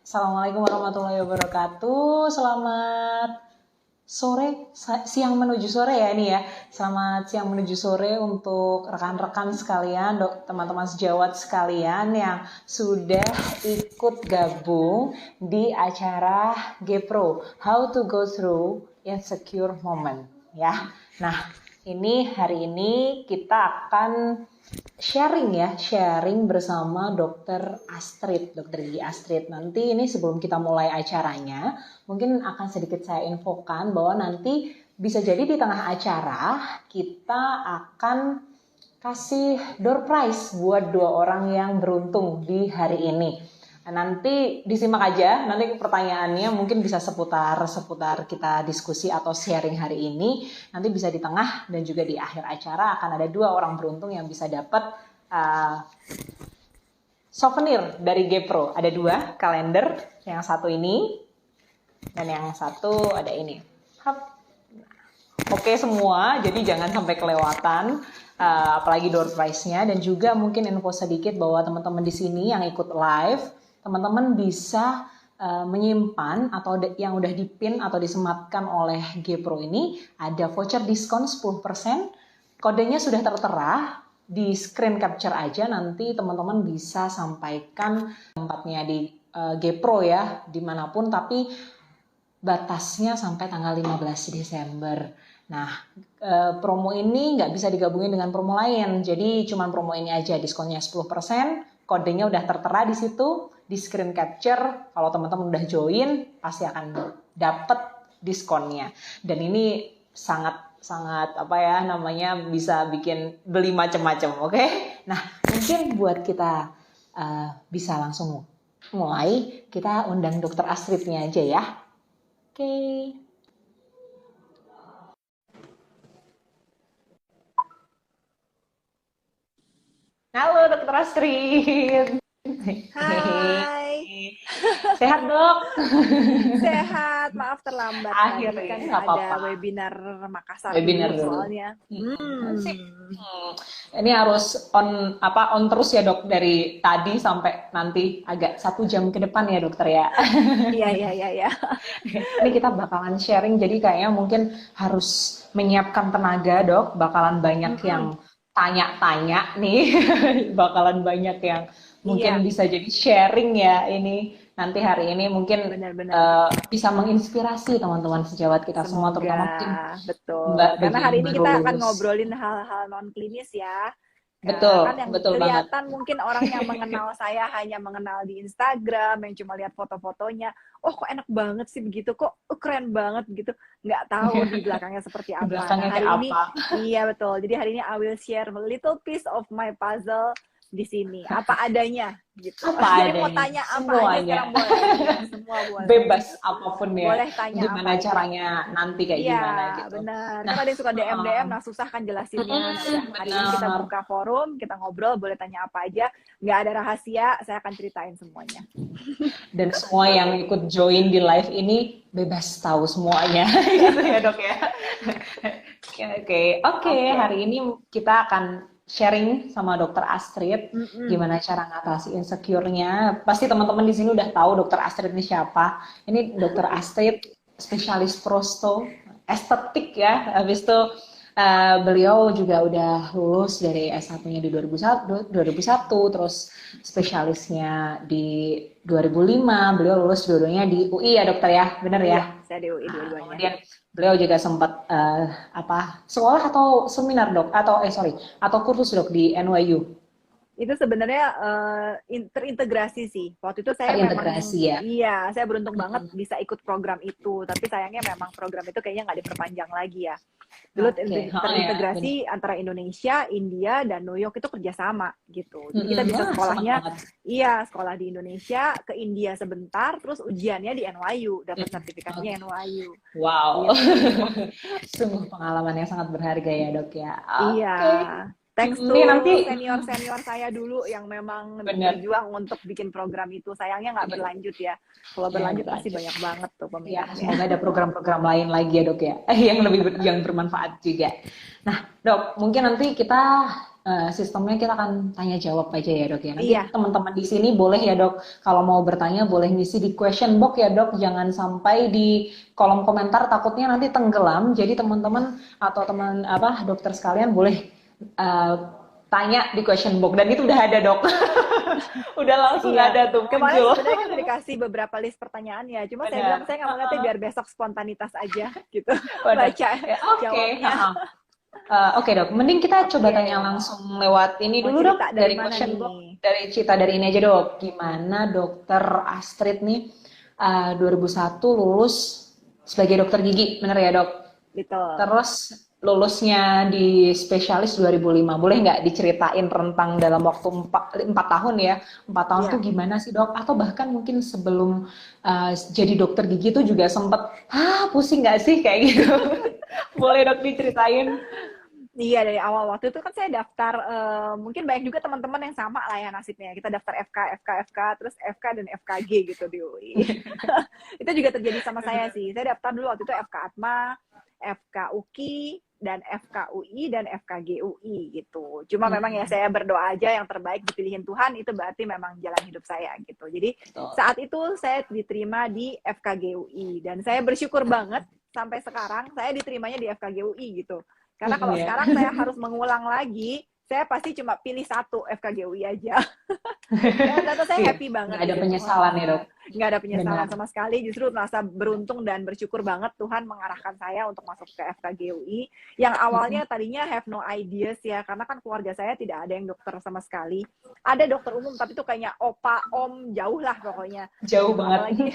Assalamualaikum warahmatullahi wabarakatuh. Selamat sore, siang menuju sore ya ini ya. Selamat siang menuju sore untuk rekan-rekan sekalian, teman-teman sejawat sekalian yang sudah ikut gabung di acara GPro, How to Go Through Insecure Moment ya. Nah, hari ini kita akan sharing bersama Dokter Gigi Astrid. Nanti ini sebelum kita mulai acaranya, mungkin akan sedikit saya infokan bahwa nanti bisa jadi di tengah acara kita akan kasih door prize buat 2 orang yang beruntung di hari ini. Nanti disimak aja, nanti pertanyaannya mungkin bisa seputar kita diskusi atau sharing hari ini. Nanti bisa di tengah dan juga di akhir acara akan ada 2 orang beruntung yang bisa dapat souvenir dari GPro. Ada 2 kalender, yang satu ini dan yang satu ada ini. Oke semua, jadi jangan sampai kelewatan. Apalagi door prize-nya, dan juga mungkin info sedikit bahwa teman-teman di sini yang ikut live, teman-teman bisa menyimpan atau yang udah dipin atau disematkan oleh GPro ini ada voucher diskon 10%. Kodenya sudah tertera di screen capture aja, nanti teman-teman bisa sampaikan tempatnya di GPro ya, dimanapun, tapi batasnya sampai tanggal 15 Desember. Nah, promo ini nggak bisa digabungin dengan promo lain, jadi cuma promo ini aja, diskonnya 10%, kodenya udah tertera di situ, di screen capture. Kalau teman-teman udah join, pasti akan dapet diskonnya. Dan ini sangat bisa bikin beli macam-macam, oke? Nah, mungkin buat kita bisa langsung mulai, kita undang Dokter Astridnya aja ya. Oke. Halo Dokter Astrid. Hai. Sehat dok? Sehat, maaf terlambat. Akhirnya kan nggak ada apa-apa. webinar Makassar Webinar dulu dulu. soalnya. Sip. Ini harus on terus ya dok, dari tadi sampai nanti agak 1 jam ke depan ya dokter ya. Iya. Ini kita bakalan sharing, jadi kayaknya mungkin harus menyiapkan tenaga dok, bakalan banyak yang tanya-tanya nih, bakalan banyak yang mungkin bisa jadi sharing ya ini. Nanti hari ini mungkin bisa menginspirasi teman-teman sejawat kita semua, terutama mungkin betul. Mbak Karena hari ini baru kita akan lulus. ngobrolin hal-hal non klinis ya. Betul, kan yang betul kelihatan banget. mungkin orang yang mengenal saya hanya mengenal di Instagram, yang cuma lihat foto-fotonya, oh kok enak banget sih begitu, kok keren banget begitu, nggak tahu di belakangnya seperti apa. Belakangnya hari kayak ini apa? Iya betul, jadi hari ini I will share a little piece of my puzzle di sini, apa adanya gitu. Jadi mau tanya apa aja sekarang boleh, semua boleh. Bebas apapun ya. Boleh tanya gimana apa caranya aja. Nanti kayak gimana gitu. Benar. Kan ada yang suka DM, nah susah kan jelasinnya. Hari ini kita buka forum, kita ngobrol, boleh tanya apa aja. Nggak ada rahasia, saya akan ceritain semuanya. Dan semua yang ikut join di live ini bebas tahu semuanya. Gitu ya dok ya. Oke. Hari ini kita akan sharing sama Dokter Astrid gimana cara ngatasi insecure-nya. Pasti teman-teman di sini udah tahu Dokter Astrid ini siapa. Ini Dokter Astrid, spesialis prosto, estetik ya. Habis itu beliau juga udah lulus dari S1-nya di 2001, terus spesialisnya di 2005. Beliau lulus dua-duanya di UI ya dokter ya, benar ya? Iya, saya di UI dua-duanya. Kemudian beliau juga sempat sekolah atau seminar dok, atau kursus dok di NYU. Itu sebenarnya terintegrasi sih. Waktu itu saya saya beruntung banget bisa ikut program itu. Tapi sayangnya memang program itu kayaknya nggak diperpanjang lagi ya. Dulu terintegrasi antara Indonesia, India, dan New York itu kerjasama gitu. Jadi kita bisa sekolahnya, sekolah di Indonesia, ke India sebentar, terus ujiannya di NYU, dapat sertifikatnya NYU. Wow, sungguh pengalaman yang sangat berharga ya dok ya. Iya. Thanks to senior saya dulu yang memang berjuang untuk bikin program itu. Sayangnya nggak berlanjut ya. Kalau berlanjut pasti banyak banget tuh peminatnya. Semoga ada program-program lain lagi ya dok ya, yang bermanfaat juga. Nah dok, mungkin nanti kita sistemnya kita akan tanya jawab aja ya dok ya. Nanti Iya. teman-teman di sini boleh ya dok, kalau mau bertanya boleh ngisi di question box ya dok. Jangan sampai di kolom komentar, takutnya nanti tenggelam. Jadi teman-teman atau teman apa dokter sekalian boleh tanya di question box, dan itu udah ada dok. Udah langsung Iya. ada tuh Kemarin muncul. sebenarnya kan udah dikasih beberapa list pertanyaan ya. Cuma saya bilang Benar. saya nggak mau ngeliatnya biar besok spontanitas aja gitu. Waduh. Baca Ya, oke. jawabnya. Oke dok, mending kita coba Oke. tanya langsung lewat ini Mau dulu dok, cerita dari dari mana question box, nih? dari cerita dari ini aja dok. Gimana dokter Astrid nih 2001 lulus sebagai dokter gigi, bener ya dok? Betul. Terus lulusnya di spesialis 2005. Boleh nggak diceritain rentang dalam waktu 4 tahun ya? 4 tahun tuh Iya. gimana sih dok? Atau bahkan mungkin sebelum jadi dokter gigi tuh juga sempet, pusing nggak sih kayak gitu? Boleh dok diceritain? Iya, dari awal waktu itu kan saya daftar, mungkin banyak juga teman-teman yang sama lah ya nasibnya. Kita daftar FK, terus FK dan FKG gitu di UI. Itu juga terjadi sama saya sih. Saya daftar dulu waktu itu FK Atma, FK UKI, dan FK UI, dan FKG UI gitu. Cuma memang ya saya berdoa aja yang terbaik dipilihin Tuhan, itu berarti memang jalan hidup saya gitu. Jadi saat itu saya diterima di FKG UI, dan saya bersyukur banget sampai sekarang saya diterimanya di FKG UI gitu. Karena kalau sekarang saya harus mengulang lagi, saya pasti cuma pilih satu FKG UI aja. Ya, ternyata saya happy banget. Nggak ada penyesalan ya dok? Nggak ada penyesalan Benar. sama sekali, justru merasa beruntung dan bersyukur banget Tuhan mengarahkan saya untuk masuk ke FKG UI. Yang awalnya tadinya have no ideas ya, karena kan keluarga saya tidak ada yang dokter sama sekali. Ada dokter umum, tapi itu kayaknya opa, om, jauh lah pokoknya. Jauh gitu. banget. Apalagi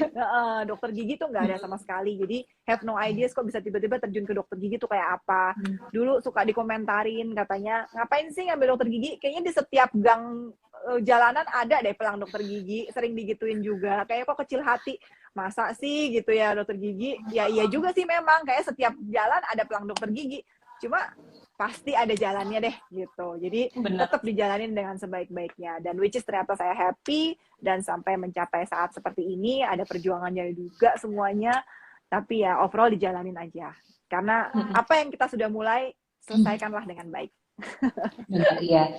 dokter gigi tuh nggak ada sama sekali. Jadi have no ideas kok bisa tiba-tiba terjun ke dokter gigi tuh kayak apa. Dulu suka dikomentarin katanya, ngapain sih ngambil dokter gigi? Kayaknya di setiap gang jalanan ada deh pelang dokter gigi, sering digituin juga. Kayak kok kecil hati, masa sih gitu ya dokter gigi? Ya iya juga sih memang, kayak setiap jalan ada pelang dokter gigi. Cuma pasti ada jalannya deh gitu. Jadi tetap dijalanin dengan sebaik-baiknya. Dan which is ternyata saya happy, dan sampai mencapai saat seperti ini, ada perjuangannya juga semuanya. Tapi ya overall dijalanin aja. Karena apa yang kita sudah mulai, selesaikanlah dengan baik. Benar, iya.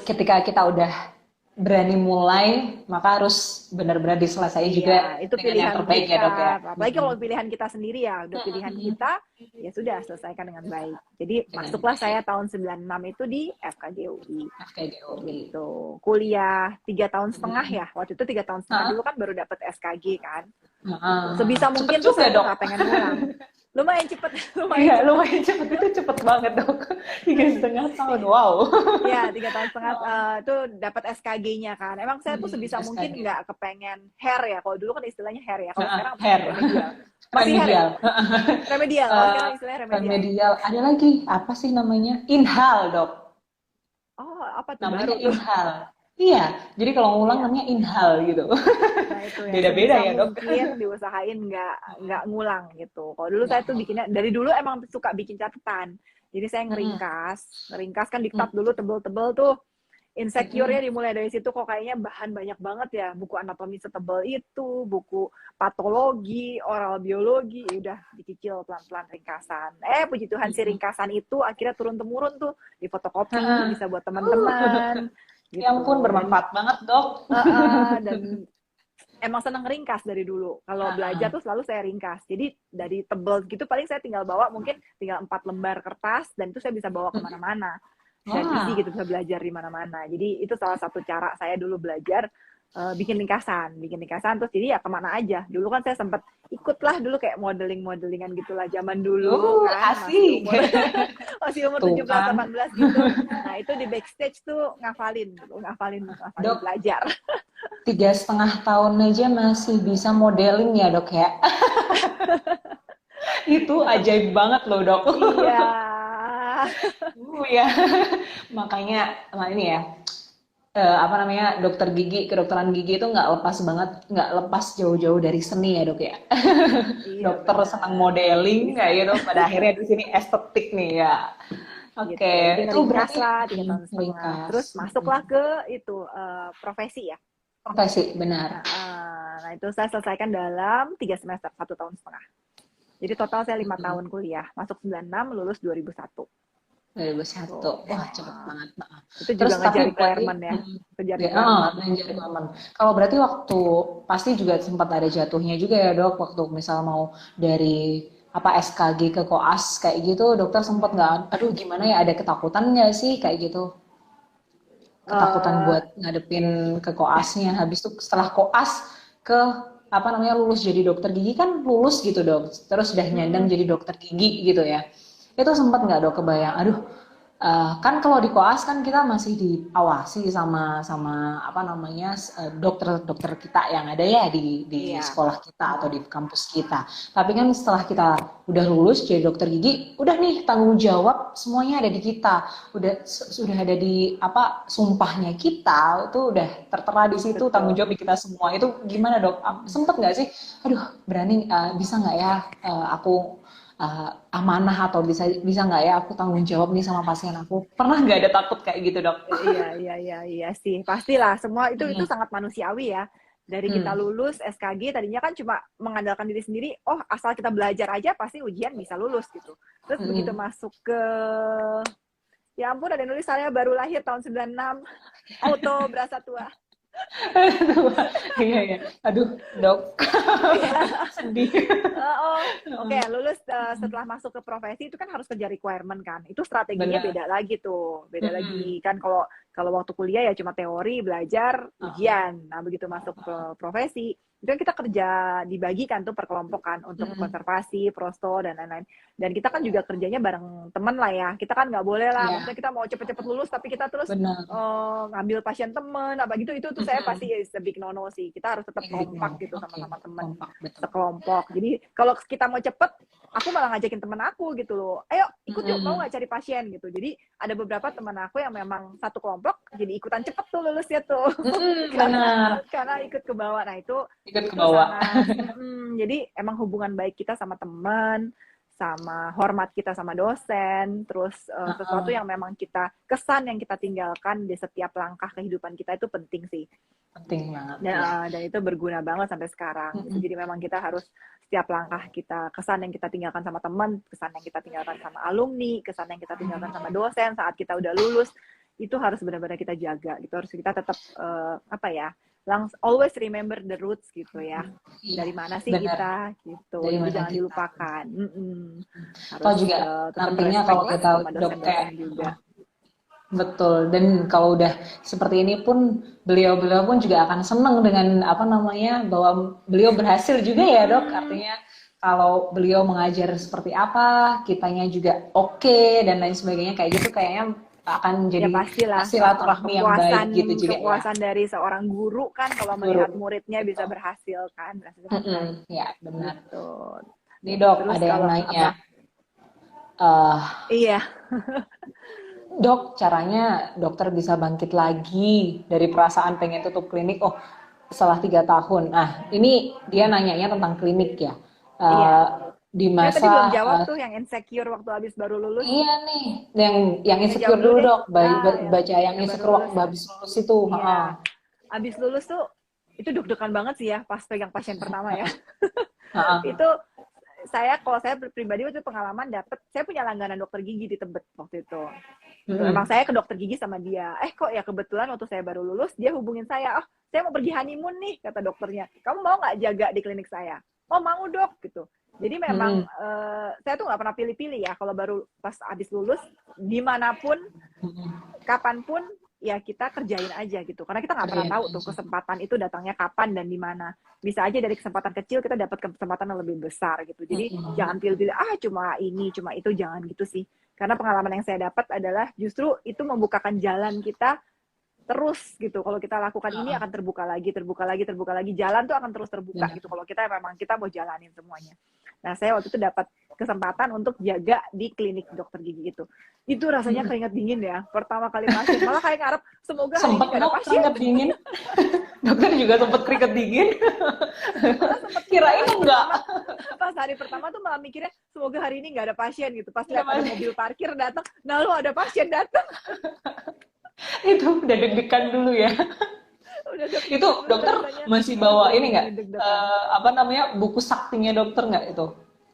Ketika kita udah berani mulai, maka harus benar-benar diselesaikan juga itu dengan pilihan yang terbaik kita. ya dok ya. Apalagi kalau pilihan kita sendiri ya, udah pilihan kita, ya sudah selesaikan dengan baik. Jadi masuklah saya tahun 96 itu di FKG UI. FKG UI. Gitu. Kuliah 3 tahun setengah ya. Waktu itu 3 tahun setengah dulu kan baru dapat SKG kan. Sebisa mungkin tuh saya nggak pengen ngulang. Lumayan cepet. Lumayan cepet, itu cepet banget dok. 3,5 tahun, wow. Ya, 3 tahun setengah itu dapat SKG-nya kan. Emang saya tuh sebisa mungkin nggak kepengen hair ya. Kalau dulu kan istilahnya hair ya. Kalau sekarang hair. Masih remedial. Remedial. Sekarang istilahnya remedial. Ada lagi, apa sih namanya? Inhal dok. Oh, apa tuh? Namanya baru inhal. Iya, jadi kalau ngulang namanya inhal gitu. Nah, itu ya. Beda-beda ya dok. Mungkin diusahain nggak ngulang gitu. Kalau dulu saya tuh bikinnya dari dulu emang suka bikin catatan. Jadi saya ngeringkas kan diktat dulu tebel-tebel tuh. Insecure-nya dimulai dari situ, kok kayaknya bahan banyak banget ya. Buku anatomi setebel itu, buku patologi, oral biologi, udah dicicil pelan-pelan ringkasan. Puji Tuhan si ringkasan itu akhirnya turun-temurun tuh, di fotokopi, bisa buat teman-teman. Gitu. Ya ampun, bermanfaat banget dok. Dan emang seneng ringkas dari dulu. Kalau belajar tuh selalu saya ringkas. Jadi dari tebel gitu paling saya tinggal bawa mungkin tinggal 4 lembar kertas, dan itu saya bisa bawa kemana-mana. Dan easy gitu, bisa belajar di mana-mana. Jadi itu salah satu cara saya dulu belajar, bikin ringkasan terus jadi ya kemana aja. Dulu kan saya sempat ikutlah dulu kayak modelingan gitulah zaman dulu kan. Asik. Masih umur 17-18 gitu. Nah itu di backstage tuh ngafalin dok, belajar. 3,5 tahun aja masih bisa modeling ya dok ya. Itu ajaib banget loh dok. Iya. Ya. Makanya ini ya, dokter gigi, kedokteran gigi itu nggak lepas jauh-jauh dari seni ya dok ya. Iya, dokter senang modeling kayak gitu, pada akhirnya di sini estetik nih ya. Oke, itu berarti lah 3 tahun setengah. Terus masuklah ke itu profesi ya. Profesi, benar. Nah itu saya selesaikan dalam 3 semester, 1 tahun setengah. Jadi total saya 5 tahun kuliah, masuk 96, lulus 2001. 2021. Wah, cepet banget. Itu Terus juga tapi ngejar berarti requirement ya. Ngejar requirement. ngejar requirement. Kalau berarti waktu pasti juga sempat ada jatuhnya juga ya, Dok, waktu misal mau dari apa SKG ke koas kayak gitu, dokter sempat nggak, aduh gimana ya, ada ketakutan nggak sih kayak gitu? Ketakutan Eh, buat ngadepin ke koasnya, habis itu setelah koas ke apa namanya lulus jadi dokter gigi kan lulus gitu dok, terus udah nyandang mm-mm. jadi dokter gigi gitu ya, itu sempat nggak dok kebayang, aduh kan kalau di koas kan kita masih diawasi sama sama apa namanya dokter-dokter kita yang ada ya di Iya. sekolah kita atau di kampus kita. Tapi kan setelah kita udah lulus jadi dokter gigi, udah nih tanggung jawab semuanya ada di kita. Sudah ada di apa sumpahnya kita itu udah tertera di situ tanggung Betul. jawab di kita semua. Itu gimana dok? Sempet nggak sih? Aduh berani bisa nggak ya aku amanah atau bisa bisa nggak ya aku tanggung jawab nih sama pasien aku, pernah nggak ada takut kayak gitu dok? Iya sih. Pastilah semua itu Hmm. sangat manusiawi ya. Dari kita Hmm. lulus SKG tadinya kan cuma mengandalkan diri sendiri, oh asal kita belajar aja pasti ujian bisa lulus gitu. Terus begitu Hmm. masuk ke, ya ampun ada yang nulis saya baru lahir tahun 96, auto berasa tua. Aduh, iya ya, aduh dok, Iya. sedih. Oh, oke, lulus setelah masuk ke profesi itu kan harus kerja requirement kan. Itu strateginya Benar. beda lagi tuh. Beda Hmm. lagi kan kalau kalau waktu kuliah ya cuma teori, belajar, ujian. Nah, begitu masuk ke profesi, itu kan kita kerja dibagikan tuh per kelompok kan untuk Hmm. konservasi, prosto dan lain-lain. Dan kita kan juga kerjanya bareng temen lah ya. Kita kan nggak boleh lah, Ya maksudnya kita mau cepet-cepet lulus tapi kita terus benar. ngambil pasien temen apa gitu itu tuh saya Hmm. pasti is a big no sih. Kita harus tetap Big kompak no, gitu oke, sama-sama temen kompak betul. sekelompok. Jadi kalau kita mau cepet, aku malah ngajakin temen aku gitu loh. Ayo ikut yuk, mau Hmm. nggak cari pasien gitu. Jadi ada beberapa teman aku yang memang satu kelompok, jadi ikutan cepet tuh lulusnya tuh. Hmm, karena benar, karena ikut ke bawah. Nah ikut ke itu bawah. sangat. Jadi emang hubungan baik kita sama teman, sama hormat kita sama dosen, terus sesuatu yang memang kita kesan yang kita tinggalkan di setiap langkah kehidupan kita itu penting sih. Penting banget Dan, ya. dan itu berguna banget sampai sekarang gitu. Jadi memang kita harus setiap langkah kita, kesan yang kita tinggalkan sama teman, kesan yang kita tinggalkan sama alumni, kesan yang kita tinggalkan sama dosen saat kita udah lulus, itu harus benar-benar kita jaga gitu. Harus kita tetap apa ya, always remember the roots gitu ya. Iya, Dari mana sih benar. kita gitu. Dari Jadi mana jangan kita? dilupakan. Atau Harus juga tetap nantinya respect kalau lah kita sama dok kayak dosen-dosen juga. betul, dan kalau udah seperti ini pun beliau-beliau pun juga akan senang dengan apa namanya bahwa beliau berhasil juga ya dok, artinya kalau beliau mengajar seperti apa kitanya juga oke dan lain sebagainya kayak gitu kayaknya akan Ya jadi pastilah silaturahmi yang baik kepuasan gitu juga ya kepuasan dari seorang guru kan kalau melihat guru. muridnya bisa Betul. berhasil kan berhasil dengan baik Ya benar. gitu. Nih dok Terus ada yang kalau nanya, apa? eh Iya. dok caranya dokter bisa bangkit lagi dari perasaan pengen tutup klinik, oh setelah 3 tahun. Nah, ini dia nanyanya tentang klinik ya. Iya. Eh, di Saya tadi masa belum jawab tuh yang insecure waktu habis baru lulus. iya nih, yang Ngejawab insecure dulu dulu deh. dok, baca yang Yang baru insecure lulus. waktu habis lulus itu. Iya. Habis lulus tuh itu deg-degan banget sih ya pas pegang pasien pertama ya. Itu kalau saya pribadi waktu pengalaman dapet, saya punya langganan dokter gigi di Tebet waktu itu. Emang saya ke dokter gigi sama dia. Kok ya kebetulan waktu saya baru lulus, dia hubungin saya. Oh, saya mau pergi honeymoon nih, kata dokternya. Kamu mau nggak jaga di klinik saya? Oh, mau dok, gitu. Jadi memang saya tuh nggak pernah pilih-pilih ya. Kalau baru pas habis lulus, dimanapun, kapanpun, ya kita kerjain aja gitu. Karena kita nggak pernah tahu tuh kesempatan itu datangnya kapan dan di mana. Bisa aja dari kesempatan kecil kita dapat kesempatan yang lebih besar gitu. Jadi jangan pilih-pilih, cuma ini, cuma itu, jangan gitu sih. Karena pengalaman yang saya dapat adalah justru itu membukakan jalan kita terus gitu. Kalau kita lakukan ini akan terbuka lagi, terbuka lagi, terbuka lagi. Jalan tuh akan terus terbuka gitu. Kalau kita memang kita mau jalanin semuanya. Nah, saya waktu itu dapat kesempatan untuk jaga di klinik dokter gigi itu. Itu rasanya keringat dingin ya. Pertama kali pasien, malah kayak ngarep semoga hari ini Sempat gak ada dok pasien. keringat dingin. Dokter juga sempat keringat dingin. Kirain enggak. Pas hari pertama tuh malah mikirnya semoga hari ini gak ada pasien gitu. Pas lihat ada mobil parkir datang, nah lo ada pasien datang. Itu udah deg-degan dulu ya. Itu dokter masih bawa ini nggak apa namanya buku saktinya dokter nggak itu?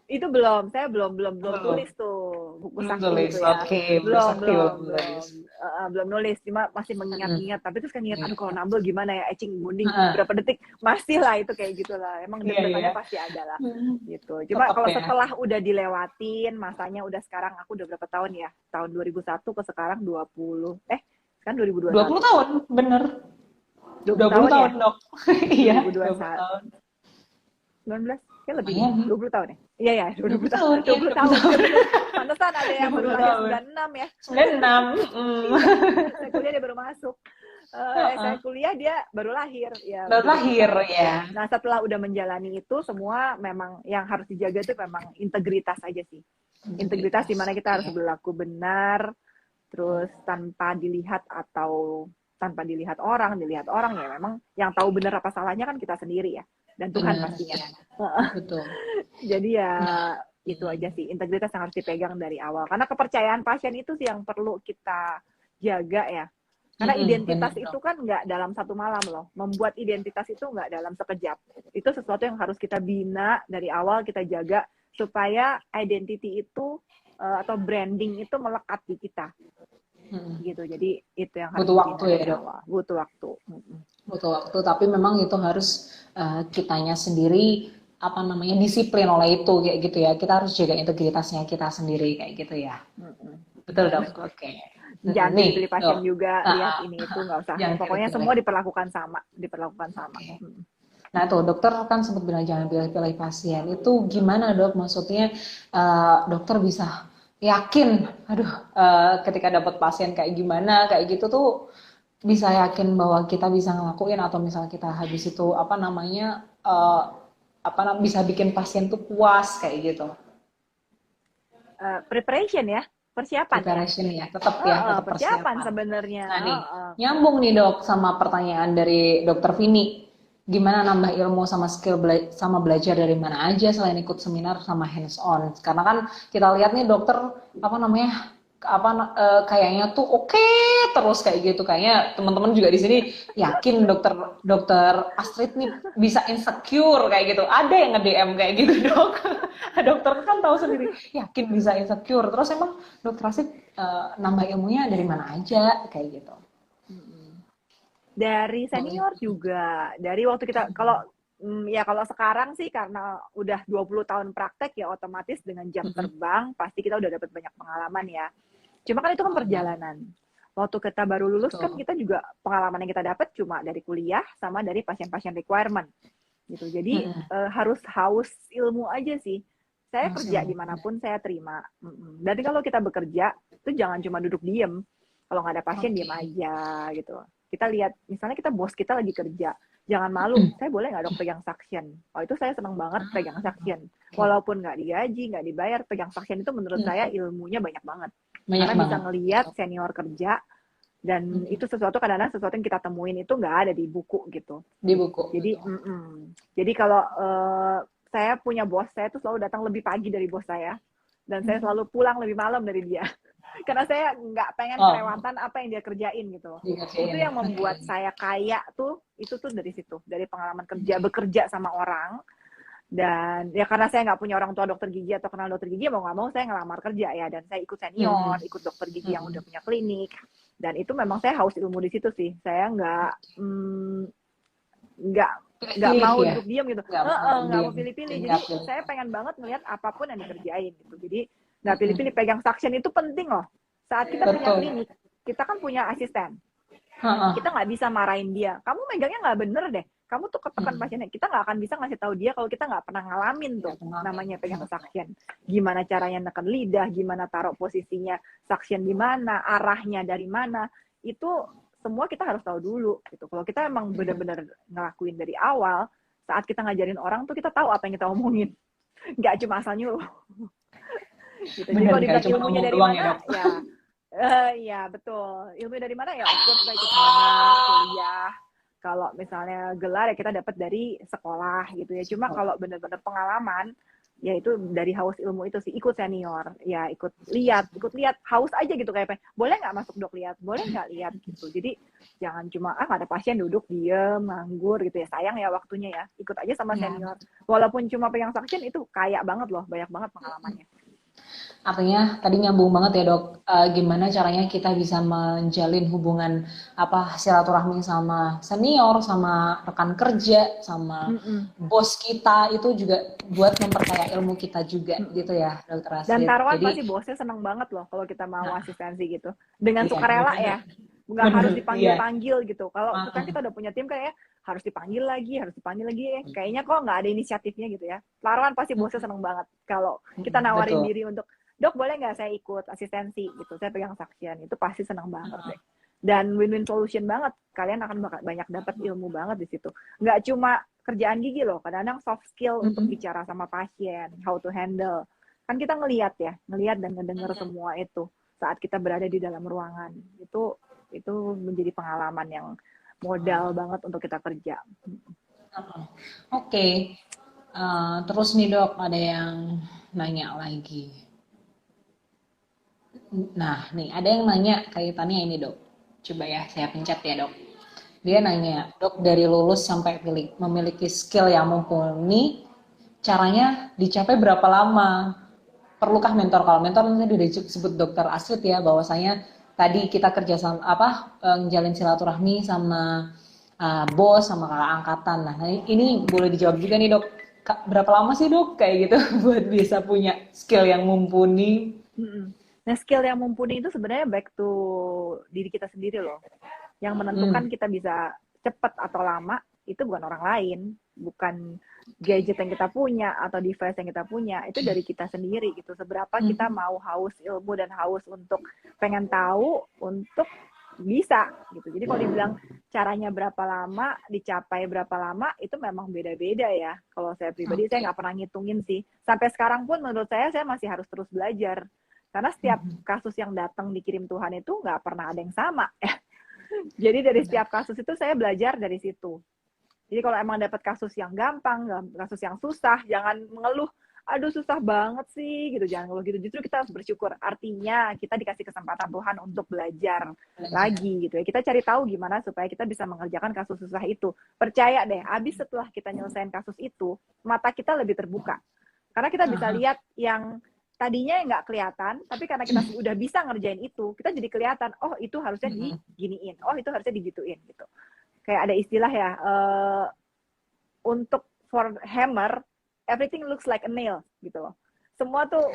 Itu belum, saya belum tulis tuh, buku sakti itu ya. Belum nulis, cuma masih mengingat-ingat. Tapi terus kan ingat, aduh kalau nambel gimana ya, etching gunting berapa detik, masih lah itu kayak gitulah. Emang deg-degannya pasti ada lah, gitu. Cuma kalau setelah udah dilewatin, masanya udah sekarang aku udah berapa tahun ya? Tahun 2001 ke sekarang 20, kan 2021. 20 tahun, bener. 20 tahun ya? Dok. Iya, 20 tahun. 19, ya lebih 20 tahun ya? Iya ya, 20 tahun. 20 tahun. Pantesan ada yang baru lahir 96 ya. 96. Saya kuliah dia baru masuk. Saya kuliah dia baru lahir ya. Baru lahir ya. Nah, setelah udah menjalani itu semua memang yang harus dijaga itu memang integritas aja sih. Integritas di mana kita harus berlaku benar, terus tanpa dilihat orang ya, memang yang tahu benar apa salahnya kan kita sendiri ya, dan Tuhan pastinya. Betul. Jadi ya itu aja sih, integritas yang harus dipegang dari awal, karena kepercayaan pasien itu sih yang perlu kita jaga ya, karena identitas itu kan nggak dalam satu malam loh, membuat identitas itu nggak dalam sekejap, itu sesuatu yang harus kita bina dari awal, kita jaga supaya identity itu atau branding itu melekat di kita. Gitu, jadi itu yang harus butuh waktu ya, Dok. Butuh waktu, tapi memang itu harus kitanya sendiri disiplin oleh itu kayak gitu ya, kita harus jaga integritasnya kita sendiri kayak gitu ya. Betul, Dok. Oke. Jangan pilih pasien juga lihat ini itu, nggak usah, pokoknya semua diperlakukan sama. Okay. Nah tuh dokter kan sempat bilang jangan pilih-pilih pasien, itu gimana, Dok? Maksudnya dokter bisa yakin, ketika dapat pasien kayak gimana, kayak gitu tuh bisa yakin bahwa kita bisa ngelakuin, atau misal kita habis itu bisa bikin pasien tuh puas kayak gitu. Preparation ya, persiapan ya, tetap persiapan sebenarnya. Nah nih, nyambung nih Dok sama pertanyaan dari Dokter Vini. Gimana nambah ilmu sama skill sama belajar dari mana aja selain ikut seminar sama hands on? Karena kan kita lihat nih dokter kayaknya tuh oke terus kayak gitu, kayaknya teman-teman juga di sini yakin dokter Astrid nih bisa insecure kayak gitu. Ada yang nge-DM kayak gitu, Dok. Dokter kan tahu sendiri yakin bisa insecure. Terus emang dokter Astrid nambah ilmunya dari mana aja kayak gitu? Dari senior juga, dari waktu kita, kalau sekarang sih karena udah 20 tahun praktek ya, otomatis dengan jam terbang pasti kita udah dapat banyak pengalaman ya. Cuma kan itu kan perjalanan. Waktu kita baru lulus kan kita juga pengalaman yang kita dapat cuma dari kuliah sama dari pasien-pasien requirement gitu. Jadi harus haus ilmu aja sih. Saya kerja dimanapun saya terima. Dan kalau kita bekerja itu jangan cuma duduk diem. Kalau nggak ada pasien diem aja gitu. Kita lihat, misalnya bos kita lagi kerja, jangan malu, saya boleh nggak Dok pegang suction? Oh itu saya senang banget pegang suction. Walaupun nggak digaji, nggak dibayar, pegang suction itu menurut saya ilmunya banyak banget. Karena bisa ngelihat senior kerja, dan itu kadang-kadang sesuatu yang kita temuin itu nggak ada di buku gitu. Di buku. Jadi kalau saya punya bos, saya tuh selalu datang lebih pagi dari bos saya, dan saya selalu pulang lebih malam dari dia. Karena saya nggak pengen kelewatan apa yang dia kerjain gitu. Itu yang membuat saya kaya tuh, itu tuh dari situ, dari pengalaman bekerja sama orang. Dan ya karena saya nggak punya orang tua dokter gigi atau kenal dokter gigi, mau nggak mau saya ngelamar kerja ya, dan saya ikut senior, ikut dokter gigi yang udah punya klinik. Dan itu memang saya haus ilmu di situ sih. Saya nggak mau duduk diam gitu, nggak mau pilih-pilih. Jadi saya pengen banget ngelihat apapun yang dikerjain gitu. Jadi nggak pilih-pilih, pegang suction itu penting loh. Saat kita punya klinik, kita kan punya asisten. Kita nggak bisa marahin dia. Kamu megangnya nggak bener deh. Kamu tuh ketekan pasiennya. Kita nggak akan bisa ngasih tahu dia kalau kita nggak pernah ngalamin tuh namanya pegang suction. Gimana caranya neken lidah, gimana taruh posisinya suction di mana, arahnya dari mana. Itu semua kita harus tahu dulu gitu. Kalau kita emang benar-benar ngelakuin dari awal, saat kita ngajarin orang tuh kita tahu apa yang kita omongin. Nggak cuma asal nyuruh. Gitu. Jadi kalau dibilang ilmunya dari mana, ya betul. Ilmu dari mana ya? Of course kita ikut seminar, kuliah. Kalau misalnya gelar ya kita dapat dari sekolah gitu ya. Cuma kalau benar-benar pengalaman, ya itu dari haus ilmu itu sih. Ikut senior, ya ikut lihat, haus aja gitu kayak apa? Boleh nggak masuk dok lihat? Boleh nggak lihat gitu. Jadi jangan cuma nggak ada pasien duduk diem nganggur gitu ya, sayang ya waktunya ya. Ikut aja sama senior. Walaupun cuma pegang suction itu kaya banget loh, banyak banget pengalamannya. Artinya tadi nyambung banget ya dok, gimana caranya kita bisa menjalin hubungan apa silaturahmi sama senior, sama rekan kerja, sama bos kita itu juga buat memperkaya ilmu kita juga gitu ya dokter Dan Astrid. taruhan Jadi pasti bosnya seneng banget loh kalau kita mau nah, asistensi gitu. Dengan iya sukarela bener, ya. Nggak bener, harus iya. dipanggil-panggil gitu. Kalau kan Uh, kita udah punya tim kayak harus dipanggil lagi, harus dipanggil lagi. Kayaknya kok nggak ada inisiatifnya gitu ya. Taruhan pasti bosnya seneng banget kalau kita nawarin betul. diri untuk, dok boleh nggak saya ikut asistensi gitu. Saya pegang saksian. Itu pasti seneng banget deh. Dan win-win solution banget. Kalian akan banyak dapat ilmu banget di situ. Nggak cuma kerjaan gigi loh. Kadang-kadang soft skill untuk bicara sama pasien, how to handle. Kan kita ngelihat dan ngedenger semua itu saat kita berada di dalam ruangan. Itu menjadi pengalaman yang modal banget untuk kita kerja. Oke. Terus nih dok, ada yang nanya lagi. Nah, nih ada yang nanya kaitannya ini dok. Coba ya, saya pencet ya dok. Dia nanya, dok dari lulus sampai memiliki skill yang mumpuni, caranya dicapai berapa lama? Perlukah mentor? Kalau mentor nanti udah disebut dokter Astrid ya, bahwasanya tadi kita kerja sama apa, menjalin silaturahmi sama bos sama kakak angkatan. Nah, ini boleh dijawab juga nih dok. Berapa lama sih dok kayak gitu buat bisa punya skill yang mumpuni? Nah, skill yang mumpuni itu sebenarnya back to diri kita sendiri loh. Yang menentukan kita bisa cepat atau lama itu bukan orang lain, bukan gadget yang kita punya atau device yang kita punya, itu dari kita sendiri gitu. Seberapa kita mau haus ilmu dan haus untuk pengen tahu untuk bisa gitu. Jadi kalau dibilang caranya berapa lama, dicapai berapa lama, itu memang beda-beda ya. Kalau saya pribadi, saya nggak pernah ngitungin sih. Sampai sekarang pun menurut saya masih harus terus belajar. Karena setiap kasus yang datang dikirim Tuhan itu nggak pernah ada yang sama. Jadi dari setiap kasus itu saya belajar dari situ. Jadi kalau emang dapat kasus yang gampang, kasus yang susah, jangan mengeluh, aduh susah banget sih, gitu. Jangan ngeluh gitu. Justru kita harus bersyukur. Artinya kita dikasih kesempatan Tuhan untuk belajar lagi, gitu ya. Kita cari tahu gimana supaya kita bisa mengerjakan kasus susah itu. Percaya deh, abis setelah kita nyelesain kasus itu, mata kita lebih terbuka. Karena kita bisa lihat yang tadinya nggak kelihatan, tapi karena kita udah bisa ngerjain itu, kita jadi kelihatan, oh itu harusnya diginiin, oh itu harusnya digituin gitu. Kayak ada istilah ya, untuk for hammer, everything looks like a nail gitu loh. Semua tuh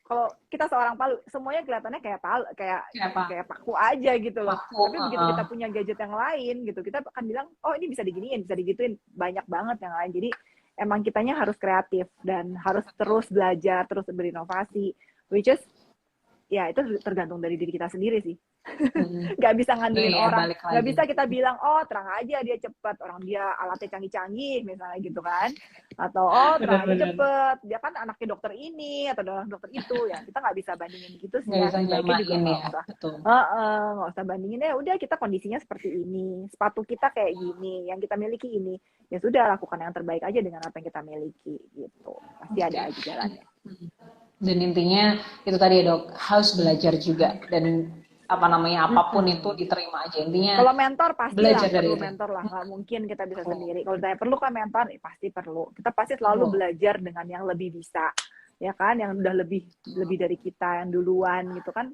kalau kita seorang palu, semuanya kelihatannya kayak palu, kayak paku aja gitu loh. Tapi begitu kita punya gadget yang lain gitu, kita akan bilang, oh ini bisa diginiin, bisa digituin, banyak banget yang lain. Jadi emang kitanya harus kreatif dan harus terus belajar, terus berinovasi, which is ya itu tergantung dari diri kita sendiri sih. Nggak bisa ngandelin orang, nggak bisa kita bilang oh terang aja dia cepet, orang dia alatnya canggih-canggih misalnya gitu kan, atau oh terang aja cepet, dia kan anaknya dokter ini atau dokter itu, ya kita nggak bisa bandingin gitu sih ya. Baiknya juga nggak usah bandingin ya, udah kita kondisinya seperti ini, sepatu kita kayak gini, yang kita miliki ini, ya sudah lakukan yang terbaik aja dengan apa yang kita miliki gitu, pasti ada aja jalannya. Dan intinya itu tadi ya dok, harus belajar juga, dan apa namanya apapun itu diterima aja, intinya kalau mentor pasti belajar lah, perlu mentor lah, nggak mungkin kita bisa sendiri. Kalau saya perlu kan mentor, pasti perlu, kita pasti selalu belajar dengan yang lebih bisa ya kan, yang udah lebih dari kita yang duluan gitu kan.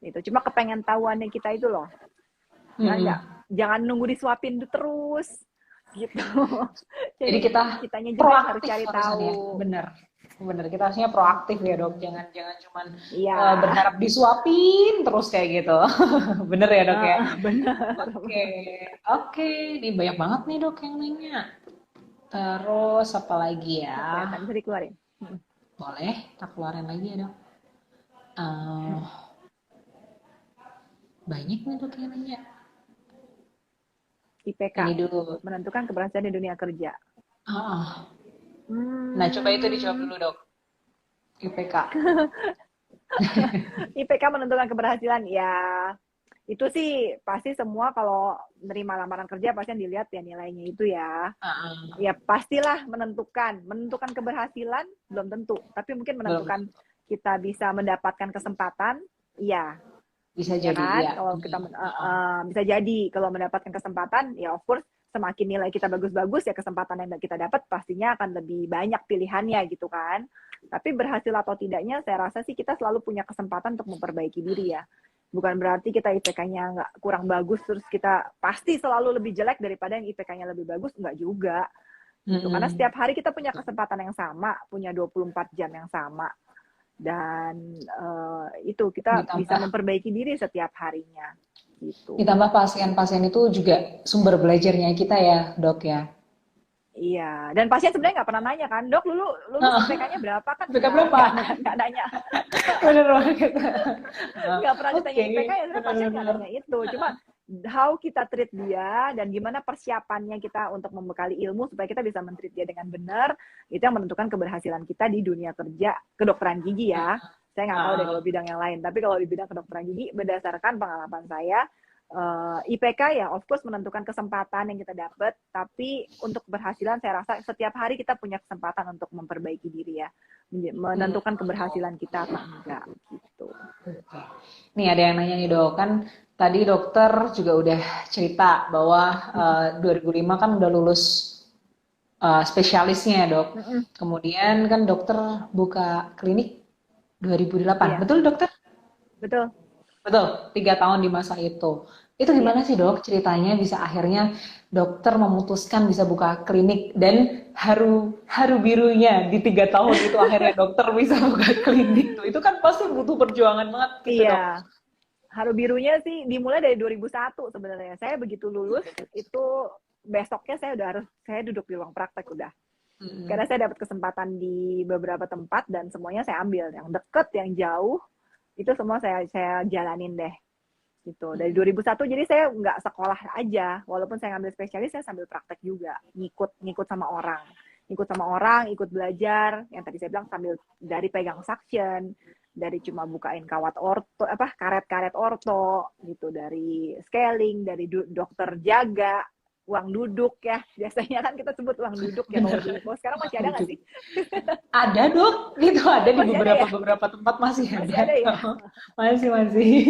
Itu cuma kepengen tahuannya kita itu loh, jangan nunggu disuapin terus gitu. Jadi kitanya juga harus cari tahu ya. Bener, kita harusnya proaktif ya dok, jangan cuman berharap disuapin terus kayak gitu. Bener ya dok ya. Bener. Oke, ini banyak banget nih dok yang nanya. Terus apa lagi ya? Bisa dikeluarin. Boleh, tak keluarin lagi ya dok. Banyak nih dok yang nanya. IPK ini dulu, menentukan keberhasilan di dunia kerja. Nah, coba itu dijawab dulu dok. IPK. IPK menentukan keberhasilan ya. Itu sih pasti semua kalau menerima lamaran kerja pasti yang dilihat ya nilainya itu ya. Ya pastilah menentukan keberhasilan belum tentu, tapi mungkin menentukan kita bisa mendapatkan kesempatan, iya. Bisa jadi kan? Ya. Kalau kita bisa jadi kalau mendapatkan kesempatan ya of course semakin nilai kita bagus-bagus ya kesempatan yang kita dapat pastinya akan lebih banyak pilihannya gitu kan. Tapi berhasil atau tidaknya saya rasa sih kita selalu punya kesempatan untuk memperbaiki diri ya. Bukan berarti kita IPK-nya nggak kurang bagus terus kita pasti selalu lebih jelek daripada yang IPK-nya lebih bagus, nggak juga. Gitu. Karena setiap hari kita punya kesempatan yang sama, punya 24 jam yang sama. Dan itu kita bisa memperbaiki diri setiap harinya. Gitu. Ditambah pasien-pasien itu juga sumber belajarnya kita ya, Dok ya. Iya, dan pasien sebenarnya nggak pernah nanya kan, Dok, lulus IPK-nya berapa kan? IPK berapa? Nggak nanya. Bener banget. Nggak pernah ditanya IPK ya, sebenarnya pasien nggak nanya itu. Cuma how kita treat dia dan gimana persiapannya kita untuk membekali ilmu supaya kita bisa men-treat dia dengan benar, itu yang menentukan keberhasilan kita di dunia kerja kedokteran gigi ya. Saya nggak tahu deh kalau bidang yang lain, tapi kalau di bidang kedokteran gigi berdasarkan pengalaman saya, IPK ya of course menentukan kesempatan yang kita dapat, tapi untuk keberhasilan saya rasa setiap hari kita punya kesempatan untuk memperbaiki diri ya, menentukan keberhasilan kita atau enggak gitu. Nih ada yang nanya nih Dok, kan tadi dokter juga udah cerita bahwa 2005 kan udah lulus spesialisnya ya Dok. Kemudian kan dokter buka klinik 2008, iya. Betul dokter? Betul. Betul, 3 tahun di masa itu. Itu gimana sih Dok ceritanya bisa akhirnya dokter memutuskan bisa buka klinik dan haru birunya di 3 tahun itu akhirnya dokter bisa buka klinik. Itu kan pasti butuh perjuangan banget gitu Dok. Haru birunya sih dimulai dari 2001 sebenarnya. Saya begitu lulus itu besoknya saya duduk di ruang praktek udah. Karena saya dapat kesempatan di beberapa tempat dan semuanya saya ambil, yang deket, yang jauh, itu semua saya jalanin deh. Gitu. Dari 2001 jadi saya nggak sekolah aja, walaupun saya ngambil spesialis saya sambil praktek juga, ngikut sama orang, ikut belajar, yang tadi saya bilang sambil dari pegang suction, dari cuma bukain karet-karet orto gitu, dari scaling, dari dokter jaga, uang duduk ya, biasanya kan kita sebut uang duduk ya kalau dulu. Sekarang masih ada nggak sih? Ada Dok, itu ada di beberapa tempat masih ada. Masih ada ya? Masih.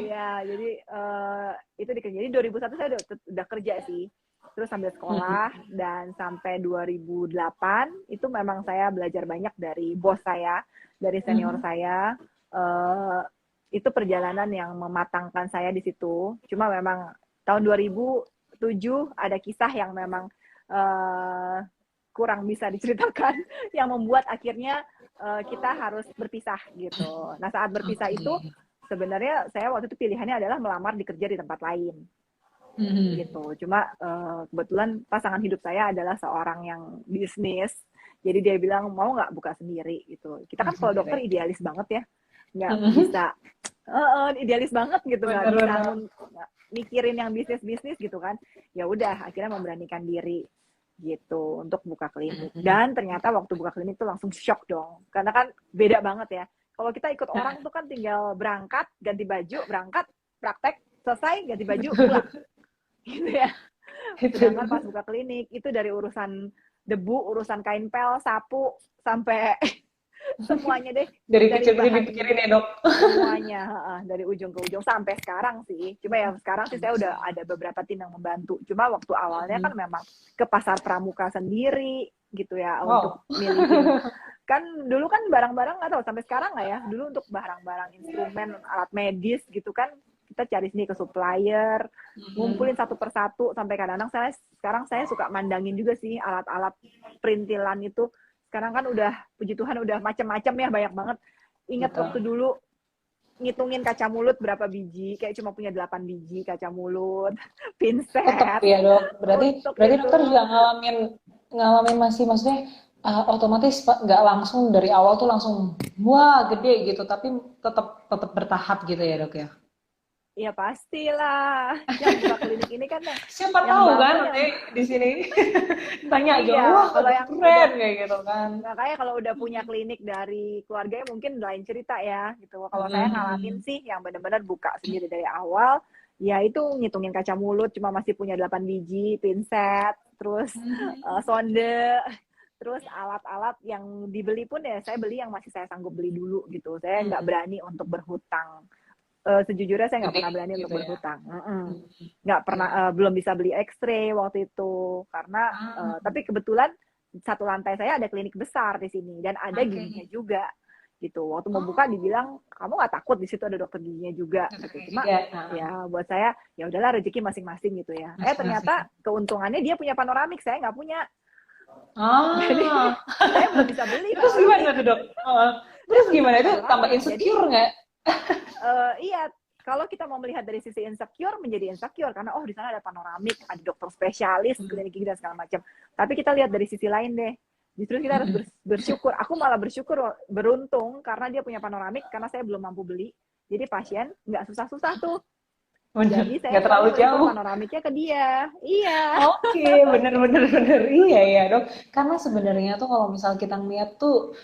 Iya, jadi itu dikerja. Jadi 2001 saya udah kerja sih, terus sambil sekolah dan sampai 2008 itu memang saya belajar banyak dari bos saya, dari senior saya. Itu perjalanan yang mematangkan saya di situ. Cuma memang tahun 2007 ada kisah yang memang kurang bisa diceritakan yang membuat akhirnya kita harus berpisah gitu. Nah saat berpisah itu sebenarnya saya waktu itu pilihannya adalah melamar dikerja di tempat lain gitu. Cuma kebetulan pasangan hidup saya adalah seorang yang bisnis, jadi dia bilang mau nggak buka sendiri gitu. Kita kan kalau dokter idealis banget ya, nggak bisa idealis banget gitu, nggak bisa mikirin yang bisnis gitu kan. Ya udah akhirnya memberanikan diri gitu untuk buka klinik. Dan ternyata waktu buka klinik tuh langsung shock dong, karena kan beda banget ya. Kalau kita ikut orang tuh kan tinggal berangkat, ganti baju, berangkat, praktek, selesai, ganti baju, pulang gitu ya. Sedangkan pas buka klinik itu dari urusan debu, urusan kain pel, sapu, sampai semuanya deh, dari kecil dipikirin ya Dok. Semuanya dari ujung ke ujung sampai sekarang sih. Cuma yang sekarang sih saya udah ada beberapa tim yang membantu. Cuma waktu awalnya kan memang ke pasar pramuka sendiri gitu ya, untuk milihin. Kan dulu kan barang-barang nggak tahu sampai sekarang nggak ya. Dulu untuk barang-barang instrumen, alat medis gitu kan kita cari sendiri ke supplier, ngumpulin satu persatu, sampai kadang-kadang sekarang saya suka mandangin juga sih alat-alat perintilan itu. Sekarang kan udah, puji Tuhan udah macam-macam ya, banyak banget. Ingat waktu dulu ngitungin kaca mulut berapa biji, kayak cuma punya 8 biji kaca mulut, pinset. Tetap ya Dok, berarti dokter juga ngalamin maksudnya otomatis nggak langsung dari awal tuh langsung wah gede gitu, tapi tetap bertahap gitu ya Dok ya? Iya pastilah. Yang buka klinik ini kan siapa tahu kan di sini tanya aja, wah kalau yang keren kayak gitu kan. Makanya kalau udah punya klinik dari keluarganya mungkin lain cerita ya gitu. Kalau saya ngalamin sih yang benar-benar buka sendiri dari awal, ya itu ngitungin kaca mulut cuma masih punya 8 biji, pinset, terus sonde, terus alat-alat yang dibeli pun ya saya beli yang masih saya sanggup beli dulu gitu. Saya nggak berani untuk berhutang sejujurnya saya nggak pernah berani gitu untuk ya. berhutang. Nggak pernah, belum bisa beli X-ray waktu itu karena tapi kebetulan satu lantai saya ada klinik besar di sini dan ada giginya juga gitu. Waktu mau buka dibilang kamu nggak takut di situ ada dokter giginya juga gitu. Cuma ya buat saya ya udahlah rezeki masing-masing gitu ya. Ternyata keuntungannya dia punya panoramik, saya nggak punya. Jadi saya belum bisa beli. Terus gimana tuh dok? Terus gimana itu tambah insecure nggak? Iya, kalau kita mau melihat dari sisi insecure menjadi insecure karena di sana ada panoramik, ada dokter spesialis, klinik gigi dan segala macam. Tapi kita lihat dari sisi lain deh. Justru kita harus bersyukur. Aku malah bersyukur, beruntung karena dia punya panoramik karena saya belum mampu beli. Jadi pasien nggak susah-susah tuh. Jadi saya terlalu jauh panoramiknya ke dia. Iya. Oke, bener iya ya dok. Karena sebenarnya tuh kalau misal kita ngeliat tuh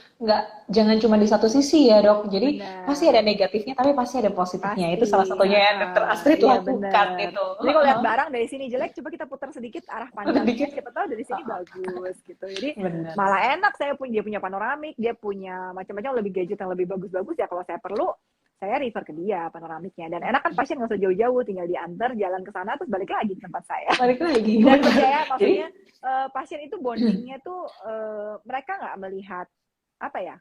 jangan cuma di satu sisi ya dok. Jadi pasti ada negatifnya, tapi pasti ada positifnya. Itu salah satunya yang dokter Astrid lakukan itu. Jadi kalau lihat barang dari sini jelek, coba kita putar sedikit arah pandangnya, siapa tahu dari sini bagus gitu. Jadi malah enak dia punya panoramik, dia punya macam-macam lebih gadget yang lebih bagus-bagus ya kalau saya perlu. Saya refer ke dia panoramiknya dan enak kan pasien nggak usah jauh-jauh, tinggal diantar jalan ke sana terus balik lagi ke tempat saya. Balik lagi. Dan percaya maksudnya pasien itu bondingnya tuh mereka nggak melihat apa ya?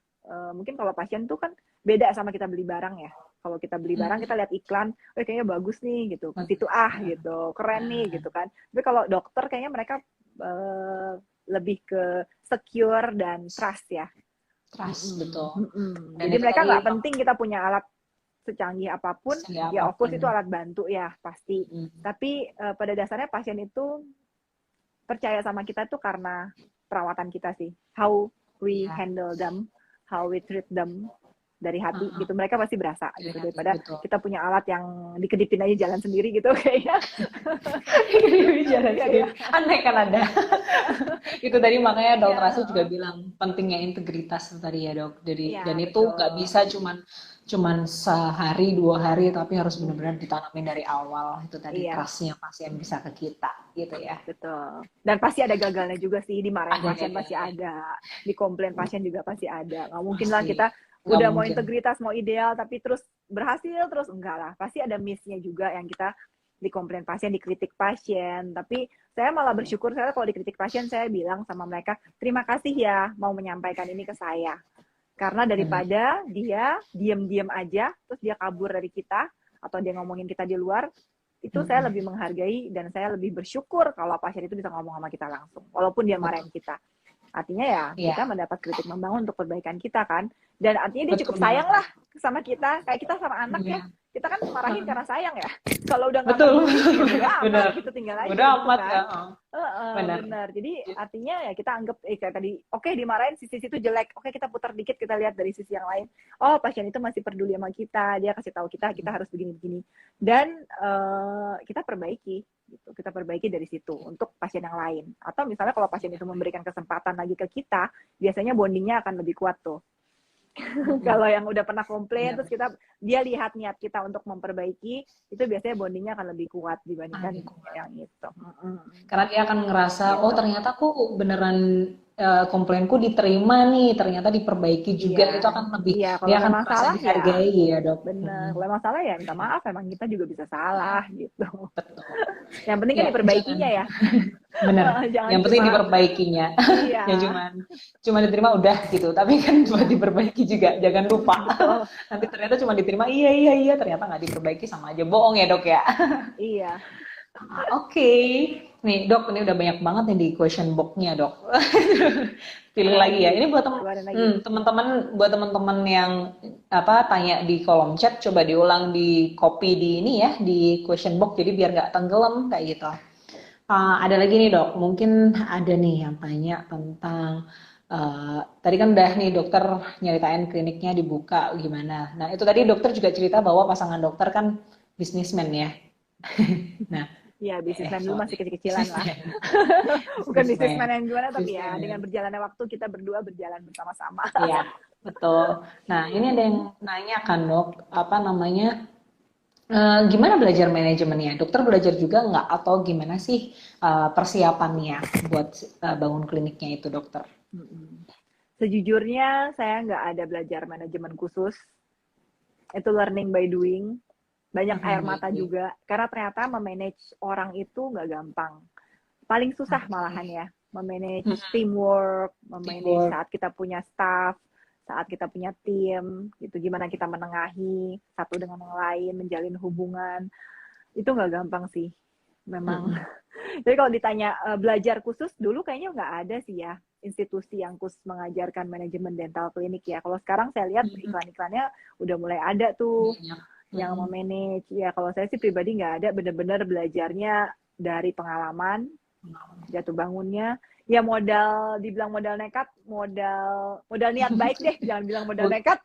Mungkin kalau pasien tuh kan beda sama kita beli barang ya. Kalau kita beli barang kita lihat iklan, kayaknya bagus nih gitu, ke situ gitu, keren nih gitu kan. Tapi kalau dokter kayaknya mereka lebih ke secure dan trust ya. Trust betul. Jadi mereka nggak penting kita punya alat secanggih apapun, ya of course itu alat bantu ya pasti. Tapi pada dasarnya pasien itu percaya sama kita tuh karena perawatan kita sih. How we handle them, how we treat them dari hati gitu. Mereka pasti berasa gitu daripada kita punya alat yang dikedipin aja jalan sendiri gitu kayaknya. Jalan sendiri. Aneh kan ada. Itu tadi makanya dokter Astrid juga bilang pentingnya integritas tadi ya dok. Dan itu nggak bisa cuman sehari 2 hari tapi harus benar-benar ditanamin dari awal. Itu tadi trustnya pasien bisa ke kita gitu ya. Betul. Dan pasti ada gagalnya juga sih, dimarahin pasien pasti ada, dikomplain pasien juga pasti ada. Nggak mungkin lah kita udah mau integritas, mau ideal, tapi terus berhasil, terus enggak lah. Pasti ada miss-nya juga yang kita dikomplain pasien, dikritik pasien. Tapi saya malah bersyukur, saya kalau dikritik pasien, saya bilang sama mereka, terima kasih ya mau menyampaikan ini ke saya. Karena daripada dia diam-diam aja, terus dia kabur dari kita, atau dia ngomongin kita di luar, itu saya lebih menghargai dan saya lebih bersyukur kalau pasien itu bisa ngomong sama kita langsung. Walaupun dia marahin kita. Artinya ya kita mendapat kritik membangun untuk perbaikan kita kan. Dan artinya dia cukup sayang lah sama kita. Kayak kita sama anak ya. Kita kan marahin karena sayang ya. Kalau udah nggak benar kita tinggal aja. Udah amat kan? Benar. Jadi artinya ya kita anggap kayak tadi, oke, dimarahin sisi itu jelek. Oke, kita putar dikit, kita lihat dari sisi yang lain. Oh, pasien itu masih peduli sama kita. Dia kasih tahu kita harus begini-begini. Dan kita perbaiki. Gitu. Kita perbaiki dari situ untuk pasien yang lain. Atau misalnya kalau pasien itu memberikan kesempatan lagi ke kita, biasanya bondingnya akan lebih kuat tuh. Kalau yang udah pernah komplain terus dia lihat niat kita untuk memperbaiki, itu biasanya bondingnya akan lebih kuat dibandingkan yang itu. Karena dia akan ngerasa ternyata aku beneran komplainku diterima nih, ternyata diperbaiki juga. Itu akan lebih dia akan merasa dihargai ya dok. Bener. Kalau masalah ya minta maaf, emang kita juga bisa salah gitu. Betul. Yang penting kan diperbaikinya ya. Bener. Yang penting diperbaikinya. Ya cuma diterima udah gitu. Tapi kan buat diperbaiki juga, jangan lupa. Nanti ternyata cuma diterima iya, ternyata nggak diperbaiki, sama aja bohong ya dok ya. Iya. Oke. Nih dok, ini udah banyak banget nih di question box-nya dok. Pilih lagi ya. Ini buat teman-teman, buat teman-teman yang tanya di kolom chat, coba diulang di copy di ini ya, di question box, jadi biar nggak tenggelam kayak gitu. Ada lagi nih dok, mungkin ada nih yang tanya tentang tadi kan udah nih dokter nyeritain kliniknya dibuka gimana. Nah itu tadi dokter juga cerita bahwa pasangan dokter kan bisnismen ya. Nah, ya bisnismen dulu masih kecil-kecilan lah. Bukan bisnismen yang gimana, tapi ya dengan berjalannya waktu kita berdua berjalan bersama-sama. Iya, betul. Nah ini ada yang nanya kan dok, gimana belajar manajemennya? Dokter belajar juga nggak atau gimana sih persiapannya buat bangun kliniknya itu dokter? Sejujurnya saya nggak ada belajar manajemen khusus. Itu learning by doing. banyak air Baik, mata baik. juga, karena ternyata memanage orang itu nggak gampang. Paling susah malahan ya, memanage teamwork, memanage Teamwork. saat kita punya staff, saat kita punya tim, gitu, gimana kita menengahi satu dengan yang lain, menjalin hubungan, itu nggak gampang sih, memang. Jadi kalau ditanya belajar khusus, dulu kayaknya nggak ada sih ya institusi yang khusus mengajarkan manajemen dental klinik ya. Kalau sekarang saya lihat iklan-iklannya udah mulai ada tuh Banyak. yang memanage. Ya kalau saya sih pribadi nggak ada, bener-bener belajarnya dari pengalaman, jatuh bangunnya. Ya modal, dibilang modal nekat, modal niat baik deh, jangan bilang modal nekat.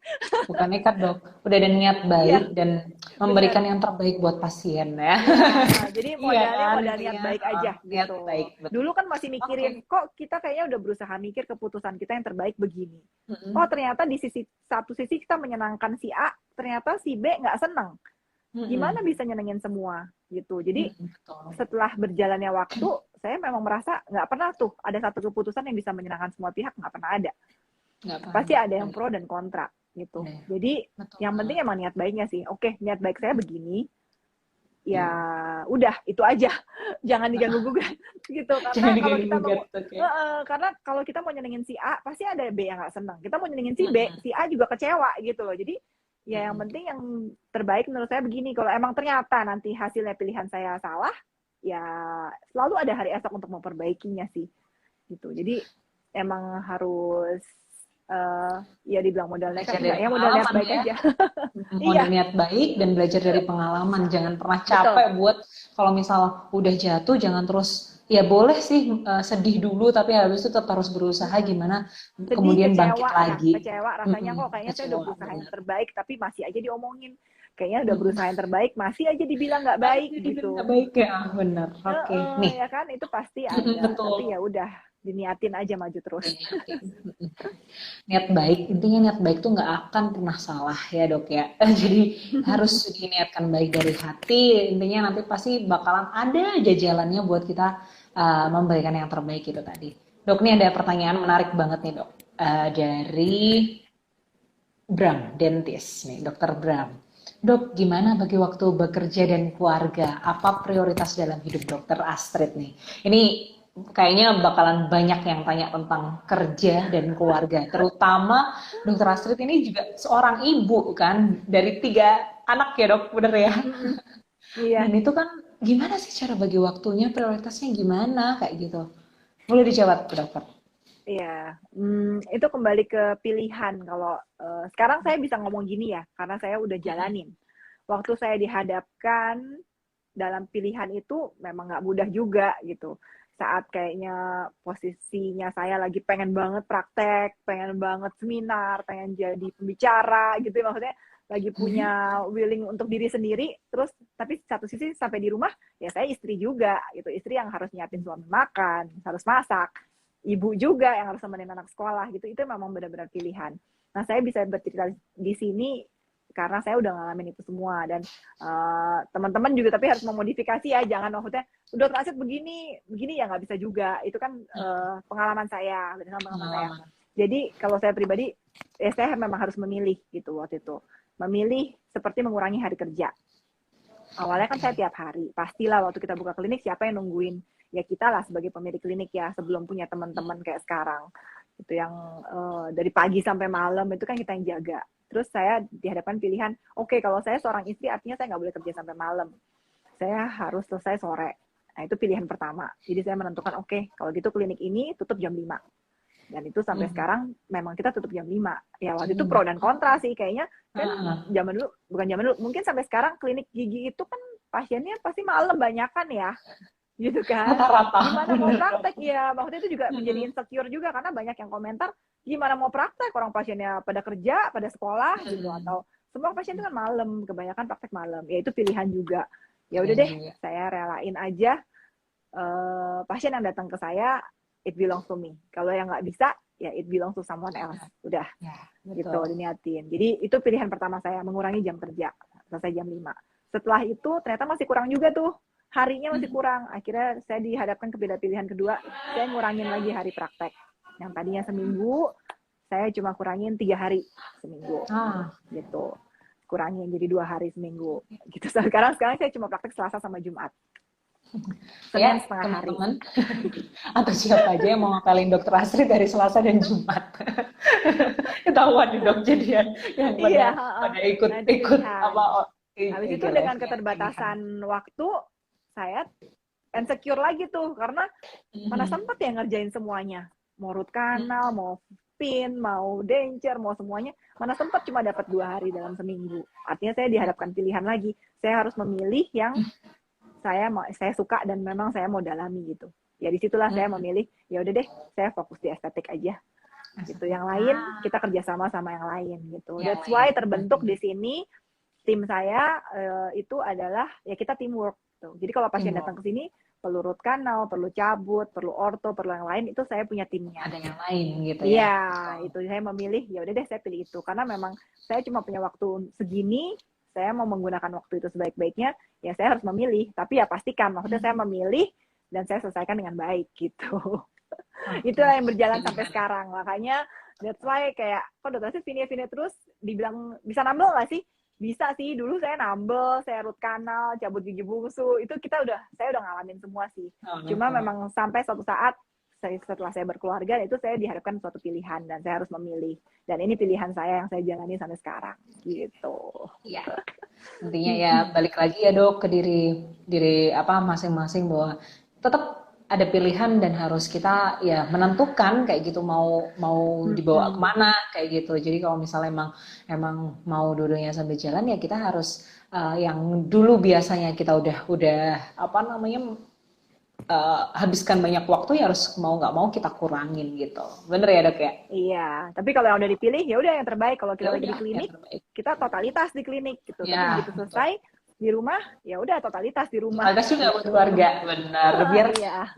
Bukan nekat dok, udah ada niat Iya, baik dan memberikan bener. yang terbaik buat pasien ya. Iya, jadi Iya modalnya kan, modal niat intinya baik aja niat baik gitu. betul. Dulu kan masih Oke. mikirin, kok kita kayaknya udah berusaha mikir keputusan kita yang terbaik begini. Oh Mm-mm. ternyata di satu sisi kita menyenangkan si A, ternyata si B nggak seneng. Gimana Mm-mm. bisa nyenengin semua gitu. Jadi Mm-mm, betul. setelah berjalannya waktu, saya memang merasa nggak pernah tuh ada satu keputusan yang bisa menyenangkan semua pihak, nggak pernah ada. Nggak Pasti paham. ada yang pro dan kontra gitu. Ya, Jadi betul yang penting banget. emang niat baiknya sih. Oke, niat baik saya begini, ya udah itu aja, jangan diganggu gugat gitu, Jangan karena kalau diganggu kita gugat, oke. karena kalau kita mau nyenengin si A pasti ada B yang nggak seneng, kita mau nyenengin si B, Mm-mm. si A juga kecewa gitu loh. Jadi ya yang Mm-mm. penting yang terbaik menurut saya begini, kalau emang ternyata nanti hasilnya pilihan saya salah, ya selalu ada hari esok untuk memperbaikinya sih gitu. Jadi emang harus ya dibilang modal nekat Belajar enggak dari ya, modal niat pengalaman baik ya. aja. Modal Iya, niat baik dan belajar dari pengalaman. Jangan pernah betul. capek buat kalau misal udah jatuh jangan terus ya boleh sih sedih dulu tapi habis itu tetap harus berusaha gimana Sedih, kemudian bangkit kecewa ya, lagi. kecewa rasanya, kok kayaknya saya udah Kecewa berusaha yang benar. terbaik tapi masih aja diomongin, kayaknya udah berusaha yang terbaik masih aja dibilang nggak Masih baik dibilang gitu. nggak baik ya, benar. Oke, nih. Ya kan, itu pasti ada, Betul. tapi ya udah diniatin aja maju terus. Niat baik, intinya niat baik tuh nggak akan pernah salah ya dok ya. Jadi harus diniatkan baik dari hati, intinya nanti pasti bakalan ada aja jalannya buat kita memberikan yang terbaik itu tadi. Dok, ini ada pertanyaan menarik banget nih dok. Dari Bram, dentis nih, dokter Bram. Dok, gimana bagi waktu bekerja dan keluarga? Apa prioritas dalam hidup dokter Astrid nih? Ini kayaknya bakalan banyak yang tanya tentang kerja dan keluarga. Terutama dokter Astrid ini juga seorang ibu kan, dari 3 anak ya dok, bener ya? Iya. Dan itu kan gimana sih cara bagi waktunya, prioritasnya gimana kayak gitu? Boleh dijawab dokter? Iya, itu kembali ke pilihan. Kalau sekarang saya bisa ngomong gini ya, karena saya udah jalanin. Waktu saya dihadapkan dalam pilihan itu memang nggak mudah juga gitu. Saat kayaknya posisinya saya lagi pengen banget praktek, pengen banget seminar, pengen jadi pembicara gitu ya, maksudnya lagi punya willing untuk diri sendiri, terus tapi satu sisi sampai di rumah ya saya istri juga gitu, istri yang harus nyiapin suami makan, harus masak, ibu juga yang harus nemenin anak sekolah gitu, itu memang benar-benar pilihan. Nah saya bisa bercerita di sini karena saya udah ngalamin itu semua, dan teman-teman juga tapi harus memodifikasi ya, jangan maksudnya udah transit begini begini ya, nggak bisa juga, itu kan pengalaman saya, dengan pengalaman saya. Pengalaman. Jadi kalau saya pribadi ya saya memang harus memilih gitu, waktu itu memilih seperti mengurangi hari kerja. Awalnya kan saya tiap hari, pastilah waktu kita buka klinik siapa yang nungguin, ya kita lah sebagai pemilik klinik ya, sebelum punya teman-teman kayak sekarang itu yang dari pagi sampai malam itu kan kita yang jaga. Terus saya dihadapkan pilihan, oke, kalau saya seorang istri artinya saya nggak boleh kerja sampai malam, saya harus selesai sore. Nah itu pilihan pertama. Jadi saya menentukan, oke, kalau gitu klinik ini tutup jam 5. Dan itu sampai sekarang memang kita tutup jam 5. Ya waktu itu pro dan kontra sih kayaknya. Kan zaman dulu, bukan zaman dulu, mungkin sampai sekarang klinik gigi itu kan pasiennya pasti malam banyakan ya. Gitu kan. Rata-rata. Gimana mau praktek ya? Maksudnya itu juga menjadi insecure juga karena banyak yang komentar, gimana mau praktek orang pasiennya pada kerja, pada sekolah gitu, atau semua pasien itu kan malam, kebanyakan praktek malam. Ya itu pilihan juga. Ya udah deh, saya relain aja pasien yang datang ke saya, it belongs to me. Kalau yang nggak bisa, ya it belongs to someone else. Udah, gitu, diniatin. Jadi itu pilihan pertama saya, mengurangi jam kerja. Selesai jam 5. Setelah itu ternyata masih kurang juga tuh. Harinya masih kurang. Akhirnya saya dihadapkan ke pilihan kedua, saya ngurangin lagi hari praktek. Yang tadinya seminggu, saya cuma kurangin 3 hari seminggu. Gitu. kurangin jadi 2 hari seminggu gitu. Sekarang saya cuma praktek Selasa sama Jumat. Ya, Senin setengah hari. teman-teman atau siapa aja yang mau ngapalin Dokter Astrid dari Selasa dan Jumat. Ketahuan nih dok, jadi yang pada ikut apa habis itu dengan keterbatasan waktu saya insecure lagi tuh karena mana sempat ya ngerjain semuanya, mau root canal, mau pin, mau denture, mau semuanya, mana sempat cuma dapat 2 hari dalam seminggu. Artinya saya dihadapkan pilihan lagi, saya harus memilih yang saya suka dan memang saya mau dalami gitu. Ya disitulah saya memilih, ya udah deh, saya fokus di estetik aja. Gitu. Yang lain kita kerjasama sama yang lain gitu. That's why terbentuk di sini tim saya itu adalah ya kita teamwork. Gitu. Jadi kalau pasien datang ke sini perlu root canal, perlu cabut, perlu orto, perlu yang lain, itu saya punya timnya. Ada yang lain gitu ya? Iya, itu saya memilih, ya udah deh saya pilih itu. Karena memang saya cuma punya waktu segini, saya mau menggunakan waktu itu sebaik-baiknya, ya saya harus memilih. Tapi ya pastikan, maksudnya saya memilih dan saya selesaikan dengan baik gitu. Itulah yang berjalan sampai sekarang. Makanya that's why kayak, kok dokter sih Vini terus dibilang bisa nambel nggak sih? Bisa sih, dulu saya nambel, saya root canal, cabut gigi bungsu, itu saya udah ngalamin semua sih. Cuma memang sampai suatu saat, setelah saya berkeluarga, itu saya dihadapkan suatu pilihan, dan saya harus memilih. Dan ini pilihan saya yang saya jalani sampai sekarang, gitu. Iya. Intinya ya, balik lagi ya dok, ke diri masing-masing bahwa tetap ada pilihan dan harus kita ya menentukan kayak gitu mau dibawa kemana kayak gitu. Jadi kalau misalnya emang mau dulunya sambil jalan ya kita harus yang dulu biasanya kita udah habiskan banyak waktu ya harus mau nggak mau kita kurangin gitu. Bener ya dok ya? Iya. Tapi kalau yang udah dipilih ya udah yang terbaik. Kalau kita lagi di klinik kita totalitas di klinik gitu. Ya, tapi begitu selesai di rumah ya udah totalitas di rumah. Totalitas juga buat keluarga, benar.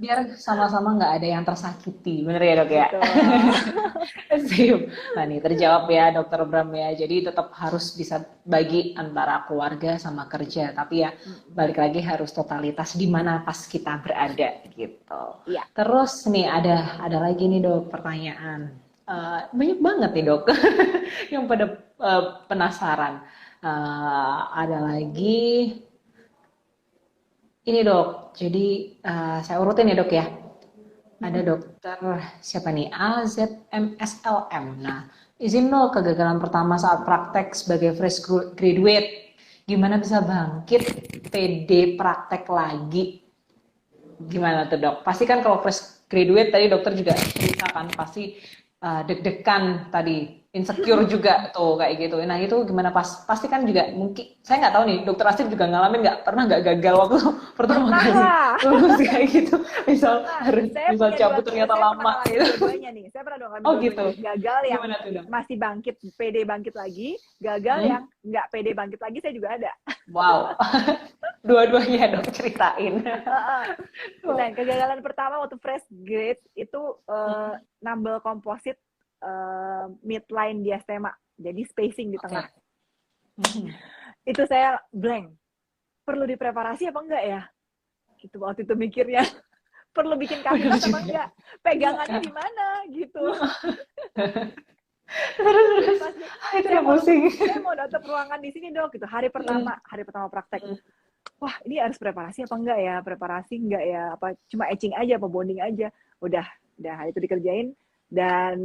Biar sama-sama nggak ada yang tersakiti, bener ya dok ya. Sip. Nah nih terjawab ya dokter Bram ya. Jadi tetap harus bisa bagi antara keluarga sama kerja. Tapi ya balik lagi harus totalitas di mana pas kita berada gitu. Iya. Terus nih ada lagi nih dok pertanyaan. Banyak banget nih dok yang pada penasaran. Ada lagi ini dok, jadi saya urutin ya dok ya. Ada dokter siapa nih? AZMSLM. Nah, izin dong kegagalan pertama saat praktek sebagai fresh graduate. Gimana bisa bangkit PD praktek lagi? Gimana tuh dok? Pasti kan kalau fresh graduate tadi dokter juga cerita kan pasti deg-degan tadi, insecure juga tuh kayak gitu. Nah itu gimana pasti kan juga mungkin saya nggak tahu nih dokter Astrid juga ngalamin pernah nggak gagal waktu pertama kali lulus kayak gitu, misal cabut ternyata lama gitu. Saya pernah dong gitu. Gagal yang masih bangkit, PD bangkit lagi, gagal yang nggak PD bangkit lagi saya juga ada. Wow. Dua-duanya dok ceritain. Nah, kegagalan pertama waktu fresh grade itu nambel komposit midline diastema, jadi spacing di tengah. Itu saya blank. Perlu dipreparasi apa enggak ya? Gitu waktu itu mikirnya. Perlu bikin kavitas apa enggak? Pegangannya di mana gitu. Terus saya mau datang ruangan di sini dok gitu. Hari pertama praktek. Wah ini harus preparasi apa enggak ya? Preparasi enggak ya? Apa cuma etching aja, apa bonding aja? Udah hari itu dikerjain dan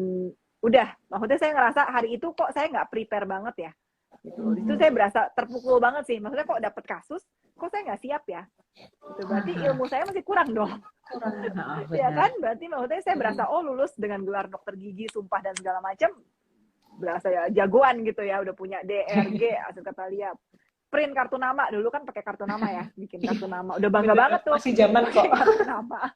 udah. Maksudnya saya ngerasa hari itu kok saya nggak prepare banget ya. Gitu. Itu saya berasa terpukul banget sih. Maksudnya kok dapet kasus, kok saya nggak siap ya? Gitu. Berarti ilmu saya masih kurang dong. Ya kan? Berarti maksudnya saya berasa lulus dengan gelar dokter gigi, sumpah dan segala macam. Berasa ya jagoan gitu ya. Udah punya DRG, Aset Katalia. Print kartu nama. Dulu kan pakai kartu nama ya. Bikin kartu nama. Udah bangga banget tuh. Masih zaman kok. Kartu nama.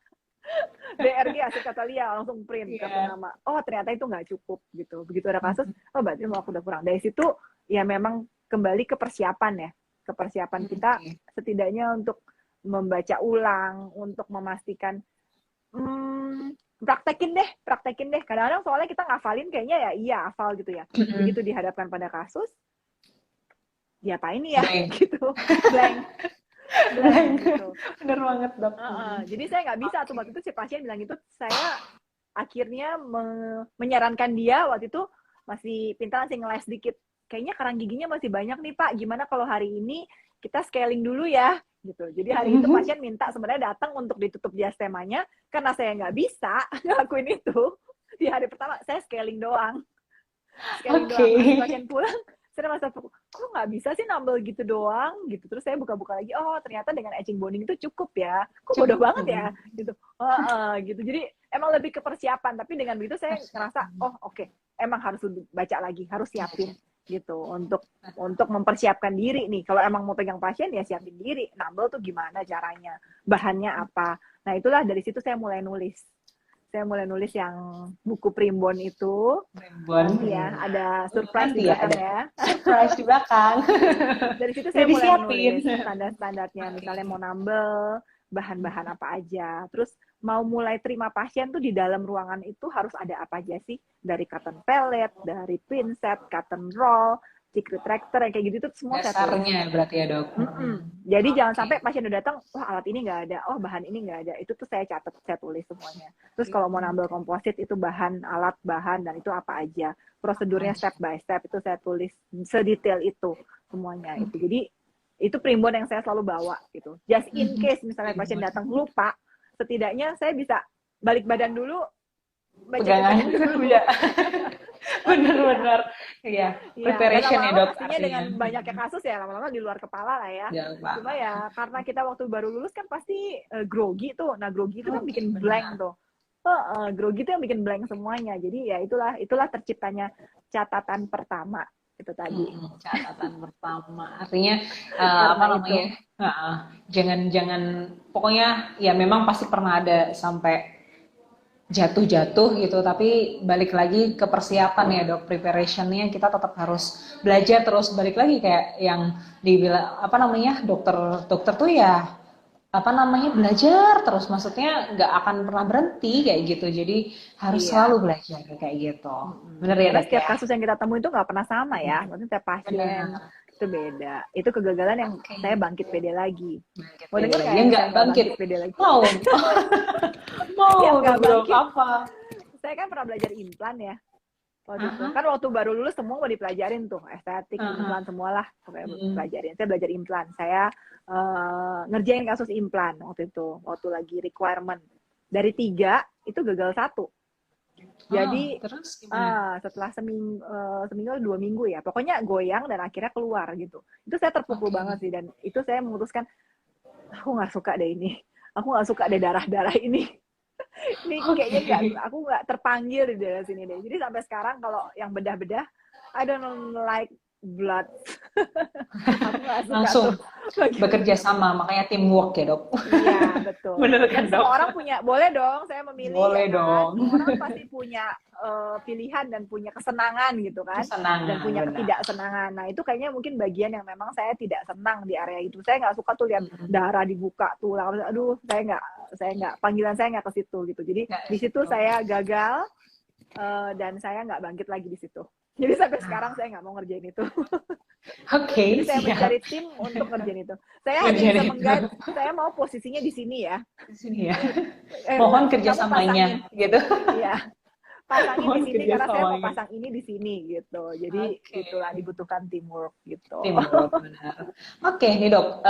DRG Aset Katalia langsung print kartu nama. Oh ternyata itu nggak cukup gitu. Begitu ada kasus, berarti aku udah kurang. Dari situ ya memang kembali ke persiapan ya. Ke persiapan kita setidaknya untuk membaca ulang, untuk memastikan praktekin deh. Kadang-kadang soalnya kita ngafalin kayaknya ya iya hafal gitu ya. Begitu dihadapkan pada kasus, diapain ya gitu. Blank gitu. Bener banget dok. Jadi saya nggak bisa tuh waktu itu si pasien bilang gitu, saya akhirnya menyarankan dia waktu itu masih pintar sih ngeles dikit kayaknya kerang giginya masih banyak nih Pak, gimana kalau hari ini kita scaling dulu ya, gitu. Jadi hari itu pasien minta sebenarnya datang untuk ditutup diastemanya, karena saya nggak bisa ngelakuin itu, di hari pertama saya scaling doang. Scaling doang, pas pasien pulang, saya merasa, kok nggak bisa sih nambel gitu doang, gitu. Terus saya buka-buka lagi, oh ternyata dengan etching bonding itu cukup ya, kok bodoh banget ya, gitu. Gitu. Jadi emang lebih ke persiapan, tapi dengan begitu saya ngerasa, oh oke, emang harus baca lagi, harus siapin gitu untuk mempersiapkan diri nih. Kalau emang mau pegang pasien ya siapin diri, nambel tuh gimana caranya, bahannya apa. Nah itulah dari situ saya mulai nulis. Saya mulai nulis yang buku primbon itu. Primbon. Ya, ada surprise di belakang ya. Surprise di belakang. Dari situ saya mulai nulis standar-standarnya. Misalnya mau nambel, bahan-bahan apa aja. Terus mau mulai terima pasien tuh di dalam ruangan itu harus ada apa aja sih. Dari cotton pellet, dari pinset, cotton roll, cheek retractor, kayak gitu tuh semua dasarnya berarti ya dok. Jadi jangan sampai pasien udah datang, wah alat ini nggak ada, oh bahan ini nggak ada, itu tuh saya catat, saya tulis semuanya. Terus kalau mau nambel komposit itu bahan, alat, bahan, dan itu apa aja, prosedurnya step by step itu saya tulis sedetail itu semuanya itu. Jadi itu primbon yang saya selalu bawa gitu. Just in case misalnya pasien datang lupa, setidaknya saya bisa balik badan dulu, pegangan dulu ya. Bener-bener ya, preparation ya dok. Artinya dengan banyaknya kasus ya lama-lama di luar kepala lah ya. Cuma ya karena kita waktu baru lulus kan pasti grogi tuh. Nah grogi itu kan bikin blank tuh. Grogi itu yang bikin blank semuanya. Jadi ya itulah terciptanya catatan pertama itu tadi. Catatan pertama artinya apa namanya? Jangan pokoknya ya memang pasti pernah ada sampai jatuh gitu, tapi balik lagi ke persiapan ya dok, preparationnya kita tetap harus belajar terus, balik lagi kayak yang dibilang apa namanya dokter tuh ya apa namanya belajar terus, maksudnya nggak akan pernah berhenti kayak gitu, jadi harus selalu belajar kayak gitu. Bener ya dok? Setiap kasus yang kita temui itu nggak pernah sama ya, maksudnya setiap pasien itu beda. Itu kegagalan yang saya bangkit pede lagi. Mau denger kayak nggak bangkit pede lagi? Mau nggak bangkit apa? Saya kan pernah belajar implan ya. Kan waktu baru lulus semua mau dipelajarin tuh, estetik, implan semualah, pelajarin. Saya belajar implan. Saya ngerjain kasus implan waktu itu, waktu lagi requirement. Dari 3 itu gagal 1. Jadi setelah seminggu 2 minggu ya, pokoknya goyang dan akhirnya keluar gitu. Itu saya terpukul banget sih, dan itu saya memutuskan aku nggak suka deh ini, aku nggak suka deh darah ini. Ini kayaknya aku nggak terpanggil di daerah sini deh. Jadi sampai sekarang kalau yang bedah-bedah, I don't like blood. Aku gak suka langsung bekerja sama, makanya teamwork ya dok. Iya betul. Bener kan dok? Semua orang punya, boleh dong saya memilih. Boleh ya, dong. Kan? Orang pasti punya pilihan dan punya kesenangan gitu kan. Dan punya ketidaksenangan. Nah itu kayaknya mungkin bagian yang memang saya tidak senang di area itu. Saya nggak suka tuh lihat darah dibuka tuh. Aduh saya nggak panggilan saya nggak ke situ gitu. Jadi di situ saya gagal dan saya nggak bangkit lagi di situ. Jadi sampai sekarang saya nggak mau ngerjain itu. Jadi saya mencari tim untuk ngerjain itu. Saya hanya bisa menggait, saya mau posisinya di sini ya. Di sini ya. Mohon kerjasamanya gitu. Iya. Pasangin di sini karena saya mau pasang ini di sini gitu. Jadi itulah dibutuhkan teamwork gitu. Teamwork benar. Oke nih dok,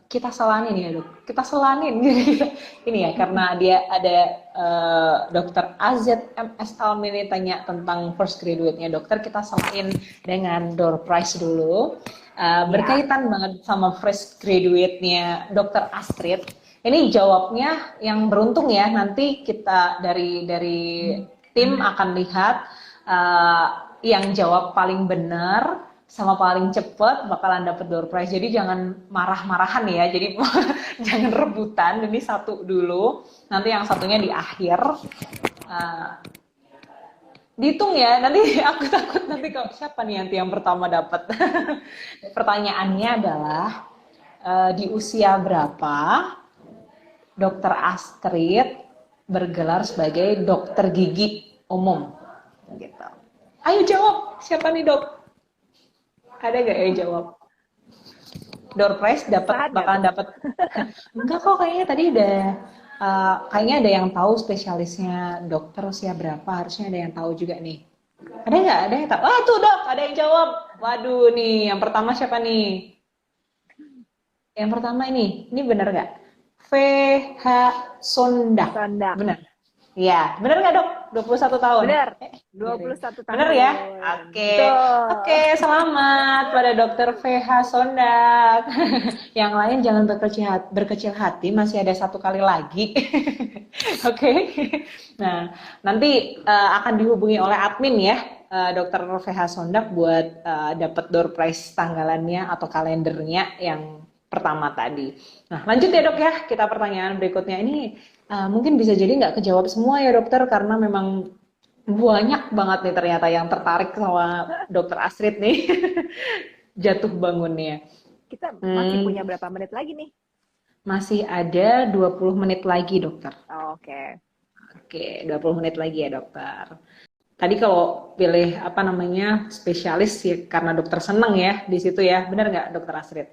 kita selanin ya dok. Kita selanin ini ya karena dia ada Dokter AZMS Almini tanya tentang first graduate-nya dokter, kita selain dengan door prize dulu. Berkaitan banget sama first graduate-nya Dokter Astrid. Ini jawabnya yang beruntung ya. Nanti kita dari tim akan lihat yang jawab paling benar sama paling cepet bakalan dapet door prize. Jadi jangan marah-marahan ya. Jadi jangan rebutan. Ini satu dulu. Nanti yang satunya di akhir. Dihitung ya. Nanti aku takut nanti kalau siapa nih nanti yang pertama dapat. Pertanyaannya adalah di usia berapa Dokter Astrid bergelar sebagai dokter gigi umum gitu. Ayo jawab, siapa nih dok? Ada nggak yang jawab? Door prize bakalan dapat. Enggak kok, kayaknya tadi udah kayaknya ada yang tahu spesialisnya dokter usia berapa, harusnya ada yang tahu juga nih. Ada nggak? Ada yang tahu? Tuh dok, ada yang jawab. Waduh nih, yang pertama siapa nih? Yang pertama ini bener nggak? VH Sondak, Sondak. bener? Iya, bener nggak dok? 21 tahun? Bener, Miring. 21 Bener ya? tahun. Oke, Betul. oke, selamat pada dokter VH Sondak. Yang lain jangan berkecil hati, masih ada satu kali lagi. Oke. Nah, nanti akan dihubungi oleh admin ya, dokter VH Sondak buat dapat door prize tanggalannya atau kalendernya yang pertama tadi. Nah, lanjut ya dok ya, kita pertanyaan berikutnya ini mungkin bisa jadi nggak kejawab semua ya dokter karena memang banyak banget nih ternyata yang tertarik sama dokter Astrid nih jatuh bangunnya. Kita masih punya Hmm, berapa menit lagi nih? masih ada 20 menit lagi dokter. Oke. Oke, 20 menit lagi ya dokter. Tadi kalau pilih apa namanya spesialis sih karena dokter seneng ya di situ ya, benar nggak dokter Astrid?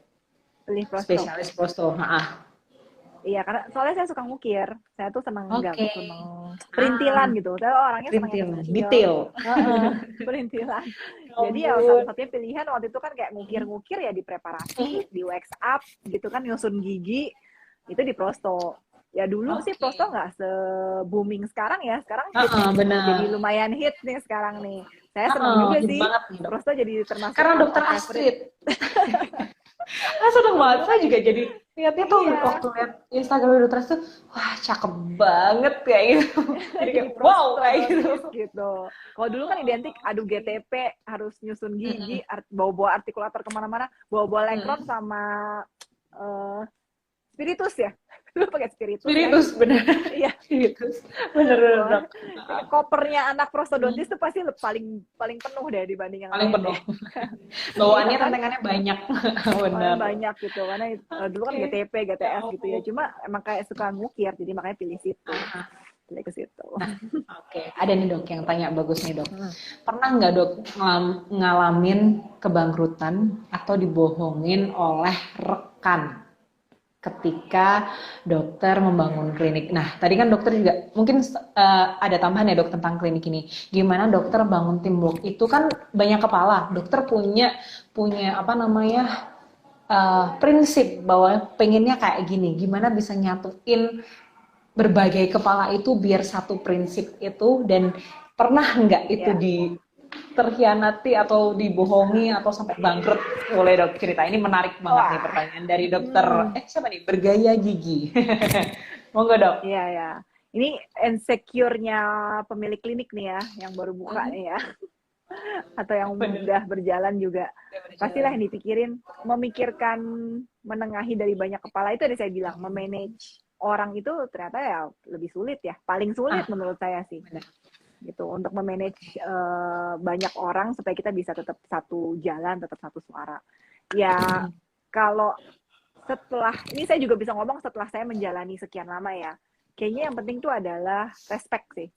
Pilih prosto. Spesialis prosto, Iya, karena soalnya saya suka ngukir. Saya tuh seneng nggak Oke. seneng perintilan Ah, gitu. Saya orangnya seneng yang perintilan, kecil-kecil. detail. Heeh, perintilan. Ya Jadi ya ampun. satu-satunya pilihan waktu itu kan kayak ngukir-ngukir ya di preparasi, di wax up gitu kan, nyusun gigi itu di prosto. Ya dulu sih prosto Oke. nggak se booming sekarang ya. Sekarang hit, jadi Benar. lumayan hit nih sekarang nih. Saya seneng juga Hit sih. banget nih dok. Prosto jadi termasuk Karena one dokter of favorite. Astrid. Seneng banget. Saya juga jadi lihatnya tuh Iya, waktu lihat Instagram dokter Astrid, wah cakep banget kayak gitu. Jadi jadi kayak wow kayak gitu. prostodontis gitu. Kalau dulu kan identik adu GTP, harus nyusun gigi, bawa-bawa artikulator kemana-mana, bawa-bawa lekron sama uh, spiritus ya. Dulu pakai spiritus kan? Spiritus bener. Iya. Spiritus bener bener Wah, dok. kopernya anak prostodontis tuh pasti paling paling penuh deh dibanding yang Paling lain penuh. deh. Iya Bawaannya kan? tentengannya banyak. Soalnya Bener. banyak gitu. Karena dulu kan Oke. GTP, Ya GTS gitu ya. ampun. Cuma emang kayak suka ngukir, jadi makanya pilih situ. Ah, Pilih ke situ. Nah, oke. Ada nih dok yang tanya bagus nih dok. Hmm. Pernah nggak dok ngalamin kebangkrutan atau dibohongin oleh rekan ketika dokter membangun klinik? Nah, tadi kan dokter juga mungkin ada tambahan ya dok tentang klinik ini. Gimana dokter bangun teamwork? Itu kan banyak kepala. Dokter punya punya apa namanya prinsip bahwa pengennya kayak gini. Gimana bisa nyatuin berbagai kepala itu biar satu prinsip itu dan pernah nggak itu Ya. terkhianati atau dibohongi atau sampai bangkrut? Boleh dok cerita, ini menarik banget nih Wah. pertanyaan dari dokter Hmm. siapa nih bergaya gigi. Monggo dok. Iya ya. Ini insecure-nya pemilik klinik nih ya, yang baru buka nih ya, atau yang Bener. udah berjalan juga. Udah Pastilah berjalan. yang dipikirin, memikirkan menengahi dari banyak kepala itu, tadi saya bilang, memanage orang itu ternyata ya lebih sulit ya, paling sulit Ah, menurut saya sih. benar. Gitu, untuk memanage banyak orang supaya kita bisa tetap satu jalan, tetap satu suara. Ya kalau setelah ini saya juga bisa ngomong setelah saya menjalani sekian lama ya. Kayaknya yang penting tuh adalah respect sih,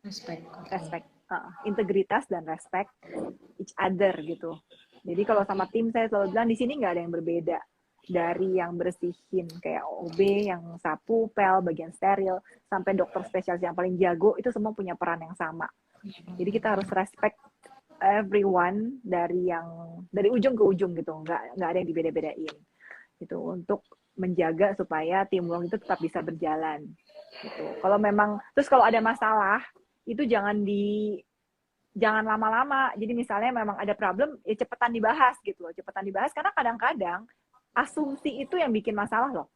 Respect. Oke. respect, integritas dan respect each other gitu. Jadi kalau sama tim saya selalu bilang di sini nggak ada yang berbeda, dari yang bersihin kayak OB, yang sapu, pel, bagian steril, sampai dokter spesialis yang paling jago itu semua punya peran yang sama. Jadi kita harus respect everyone dari ujung ke ujung gitu, nggak ada yang dibeda-bedain gitu, untuk menjaga supaya teamwork itu tetap bisa berjalan gitu. Kalau memang terus kalau ada masalah itu jangan lama-lama. Jadi misalnya memang ada problem, ya cepetan dibahas gitu loh, cepetan dibahas karena kadang-kadang asumsi itu yang bikin masalah loh.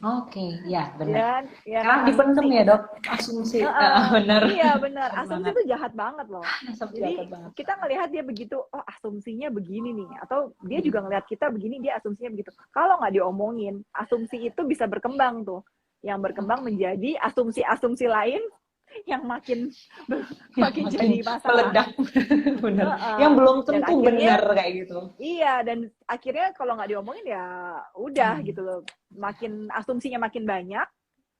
Oke, ya benar. Ya Karena kan dipendem asumsi. ya dok, asumsi. Benar. Iya benar, Benar asumsi banget. itu jahat banget loh. Asumsi Jadi jahat banget. kita ngelihat dia begitu, oh asumsinya begini nih, atau dia juga ngelihat kita begini, dia asumsinya begitu. Kalau nggak diomongin, asumsi itu bisa berkembang tuh, yang berkembang menjadi asumsi-asumsi lain yang makin Yang makin makin jadi masalah. meledak. Bener. Yang belum Dan tentu akhirnya benar kayak gitu. iya, dan akhirnya kalau nggak diomongin ya udah gitu loh, makin asumsinya makin banyak,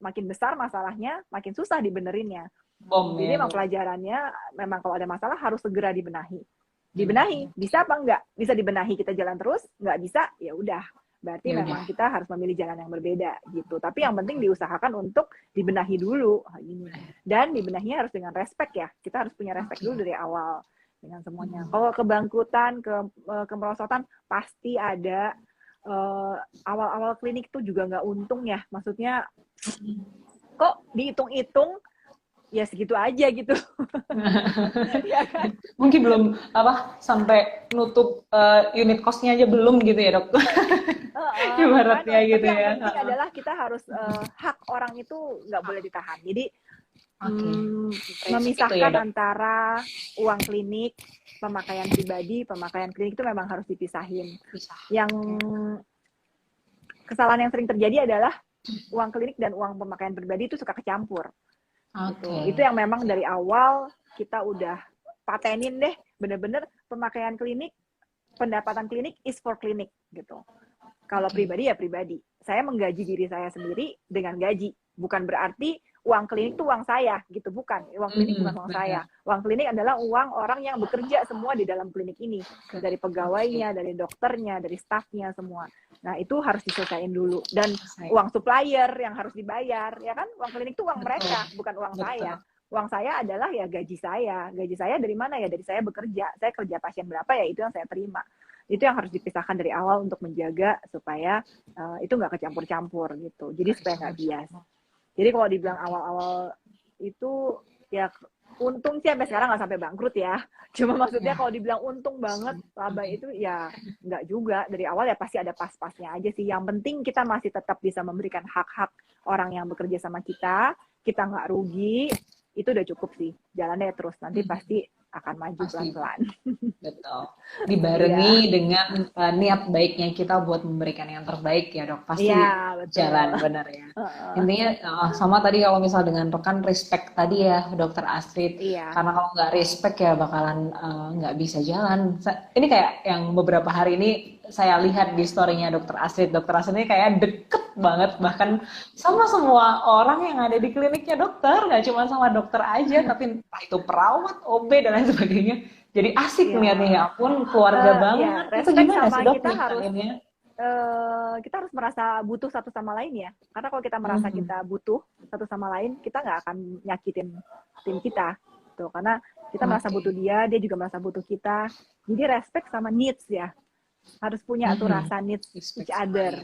makin besar masalahnya, makin susah dibenerinnya. Bom Jadi ya emang dok. pelajarannya, memang kalau ada masalah harus segera dibenahi. Benar. Dibenahi, bisa apa enggak? Bisa dibenahi, kita jalan terus, nggak bisa, ya udah. Berarti Ya udah. memang kita harus memilih jalan yang berbeda gitu. Tapi yang penting diusahakan untuk dibenahi dulu. Dan dibenahinya harus dengan respect ya. Kita harus punya respect Oke. dulu dari awal dengan semuanya. Kalau kebangkrutan, kemerosotan pasti ada. Awal-awal klinik tuh juga nggak untung ya, maksudnya kok dihitung-hitung ya segitu aja gitu. Ya kan? Mungkin belum sampai nutup unit cost-nya aja belum gitu ya, Dok. Ibaratnya kan, gitu tapi yang ya. penting adalah kita harus hak orang itu nggak boleh ditahan. Jadi memisahkan ya, antara uang klinik, pemakaian pribadi, pemakaian klinik itu memang harus dipisahin. Yang kesalahan yang sering terjadi adalah uang klinik dan uang pemakaian pribadi itu suka kecampur. Gitu. Itu yang memang dari awal kita udah patenin deh, bener-bener pemakaian klinik, pendapatan klinik is for klinik gitu. Kalau pribadi ya pribadi. Saya menggaji diri saya sendiri dengan gaji. Bukan berarti uang klinik itu uang saya gitu, bukan. Uang klinik bukan uang saya. Uang klinik adalah uang orang yang bekerja semua di dalam klinik ini. Dari pegawainya, dari dokternya, dari stafnya semua. Nah, itu harus diselesaikan dulu. Dan uang supplier yang harus dibayar, ya kan? Uang klinik itu uang mereka, bukan uang saya. Uang saya adalah ya gaji saya. Gaji saya dari mana ya? Dari saya bekerja. Saya kerja pasien berapa ya, itu yang saya terima. Itu yang harus dipisahkan dari awal untuk menjaga supaya itu nggak kecampur-campur gitu. Jadi supaya nggak bias. Jadi kalau dibilang awal-awal itu ya untung sih sampai sekarang nggak sampai bangkrut ya. Cuma maksudnya kalau dibilang untung banget laba itu ya nggak juga. Dari awal ya pasti ada pas-pasnya aja sih. Yang penting kita masih tetap bisa memberikan hak-hak orang yang bekerja sama kita nggak rugi, itu udah cukup sih. Jalannya terus nanti pasti akan maju pelan-pelan. Betul. Dibarengi dengan niat baiknya kita buat memberikan yang terbaik ya, Dok. Pasti jalan benar ya. Intinya sama tadi kalau misal dengan rekan respect tadi ya, Dokter Astrid. Karena kalau nggak respect ya bakalan nggak bisa jalan. Ini kayak yang beberapa hari ini saya lihat di story-nya Dokter Astrid. Dokter Astrid ini kayak deket banget bahkan sama semua orang yang ada di kliniknya dokter, nggak cuma sama dokter aja, tapi entah itu perawat, OB dan lain sebagainya. Jadi asik niatnya, ya ampun, keluarga banget. Itu gimana sih, Dok? Kita harus merasa butuh satu sama lain ya. Karena kalau kita merasa kita butuh satu sama lain, kita nggak akan nyakitin tim kita. Tuh, karena kita merasa butuh dia juga merasa butuh kita. Jadi respect sama needs ya. Harus punya tuh rasa needs each other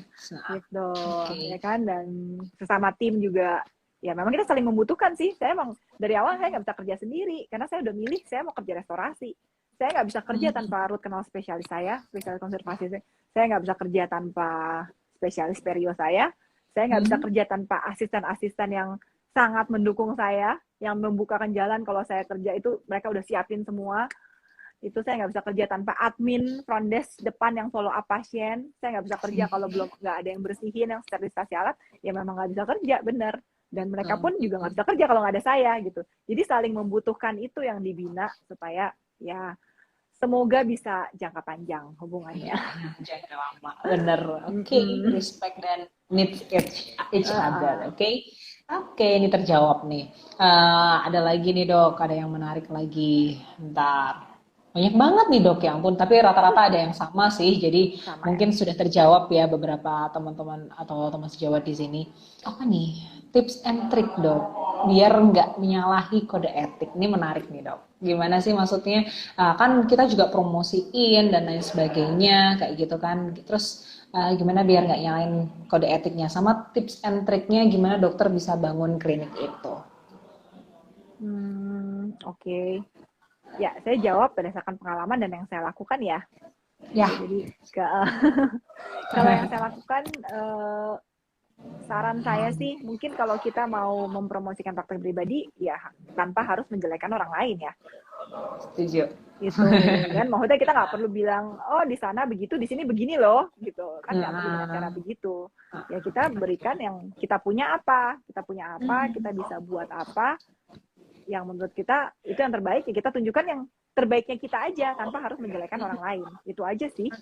gitu, ya kan? Dan sesama tim juga ya memang kita saling membutuhkan sih. Saya emang dari awal saya nggak bisa kerja sendiri karena saya udah milih saya mau kerja restorasi. Saya nggak bisa kerja tanpa Ruth kenal spesialis saya, spesialis konservasi saya nggak bisa kerja tanpa spesialis perio saya nggak bisa kerja tanpa asisten-asisten yang sangat mendukung saya, yang membukakan jalan kalau saya kerja itu mereka udah siapin semua. Itu saya nggak bisa kerja tanpa admin front desk depan yang follow up pasien. Saya nggak bisa kerja kalau belum nggak ada yang bersihin, yang sterilisasi alat, ya memang nggak bisa kerja, bener. Dan mereka pun juga nggak bisa kerja kalau nggak ada saya gitu. Jadi saling membutuhkan itu yang dibina supaya ya semoga bisa jangka panjang hubungannya. Jangka lama, bener. Oke, respect dan needs each other, oke? Oke, ini terjawab nih. Ada lagi nih, Dok, ada yang menarik lagi. Bentar. Banyak banget nih, Dok, ya ampun, tapi rata-rata ada yang sama sih, jadi mungkin sudah terjawab ya beberapa teman-teman atau teman sejawat di sini. Apa nih, tips and trick, Dok, biar nggak menyalahi kode etik? Ini menarik nih, Dok. Gimana sih maksudnya, kan kita juga promosiin dan lain sebagainya, kayak gitu kan, terus gimana biar nggak nyalain kode etiknya, sama tips and tricknya gimana dokter bisa bangun klinik itu? Oke. Ya, saya jawab berdasarkan pengalaman dan yang saya lakukan ya. Ya. Jadi kalau yang saya lakukan, saran saya sih mungkin kalau kita mau mempromosikan praktek pribadi, ya tanpa harus menjelekkan orang lain ya. Setuju. Gitu kan, maksudnya kita nggak perlu bilang, oh di sana begitu, di sini begini loh, gitu kan, nggak perlu dengan cara begitu. Ya kita berikan yang kita punya apa, kita bisa buat apa. Yang menurut kita itu yang terbaik, ya kita tunjukkan yang terbaiknya kita aja tanpa harus menjelekkan orang lain. Itu aja sih.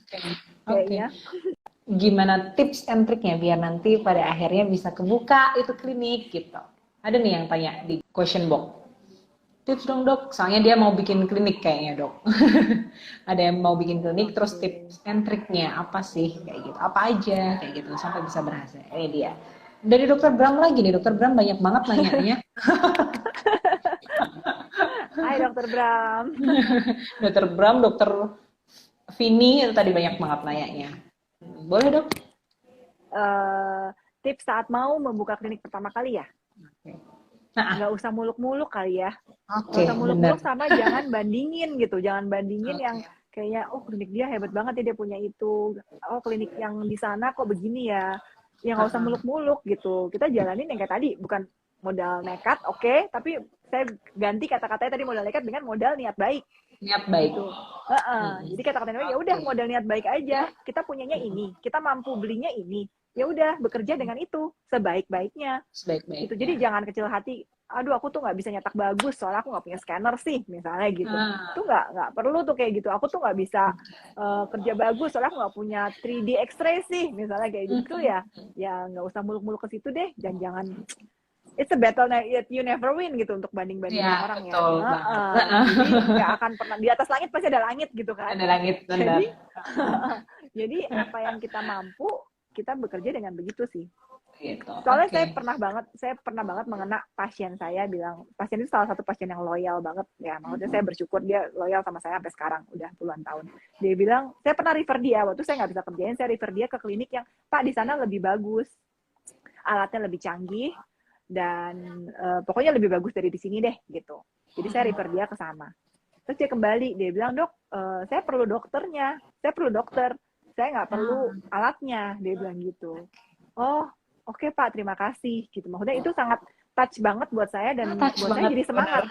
Kayaknya. Gimana tips and triknya biar nanti pada akhirnya bisa kebuka itu klinik gitu. Ada nih yang tanya di question box. Tips dong, Dok, soalnya dia mau bikin klinik kayaknya, Dok. Ada yang mau bikin klinik, terus tips and triknya apa sih kayak gitu, apa aja kayak gitu sampai bisa berhasil. Ini dia. Dari Dokter Bram lagi nih, Dokter Bram banyak banget nanyanya. Hai Dokter Bram. Dokter Bram, Dokter Vini itu tadi banyak banget nanyanya. Boleh dok? Tips saat mau membuka klinik pertama kali ya? Nggak usah muluk-muluk kali ya. Nggak usah muluk-muluk sama jangan bandingin gitu. Jangan bandingin yang kayaknya, oh klinik dia hebat banget ya dia punya itu. Oh klinik yang di sana kok begini ya. Ya nggak usah muluk-muluk gitu. Kita jalanin yang kayak tadi, bukan modal nekat, oke, tapi saya ganti kata-katanya tadi modal nekat dengan modal niat baik. Niat baik. Gitu. Jadi kata-katanya ya udah modal niat baik aja. Kita punyanya ini, kita mampu belinya ini. Ya udah bekerja dengan itu sebaik-baiknya. Gitu. Jadi jangan kecil hati. Aduh aku tuh nggak bisa nyetak bagus soalnya aku nggak punya scanner sih misalnya gitu. Itu nggak perlu tuh kayak gitu. Aku tuh nggak bisa kerja bagus soalnya aku nggak punya 3D X-ray sih misalnya kayak gitu ya. Ya nggak usah muluk-muluk ke situ deh. Jangan it's a battle that you never win gitu untuk banding-bandingin orang betul ya. Jadi nggak akan pernah di atas langit pasti ada langit gitu kan. Ada langit benar. Jadi apa yang kita mampu kita bekerja dengan begitu sih. Gitu. Soalnya saya pernah banget mengena pasien saya bilang, pasien itu salah satu pasien yang loyal banget ya, maksudnya saya bersyukur dia loyal sama saya sampai sekarang udah puluhan tahun. Dia bilang saya pernah refer dia waktu saya nggak bisa kerjain, saya refer dia ke klinik yang Pak di sana lebih bagus, alatnya lebih canggih dan pokoknya lebih bagus dari di sini deh gitu. Jadi saya refer dia ke sana. Terus dia kembali dia bilang dok saya perlu dokternya, saya perlu dokter. Saya nggak perlu alatnya, dia bilang gitu. Oh, oke Pak, terima kasih. Gitu. Maksudnya itu sangat touch banget buat saya dan buat saya jadi semangat.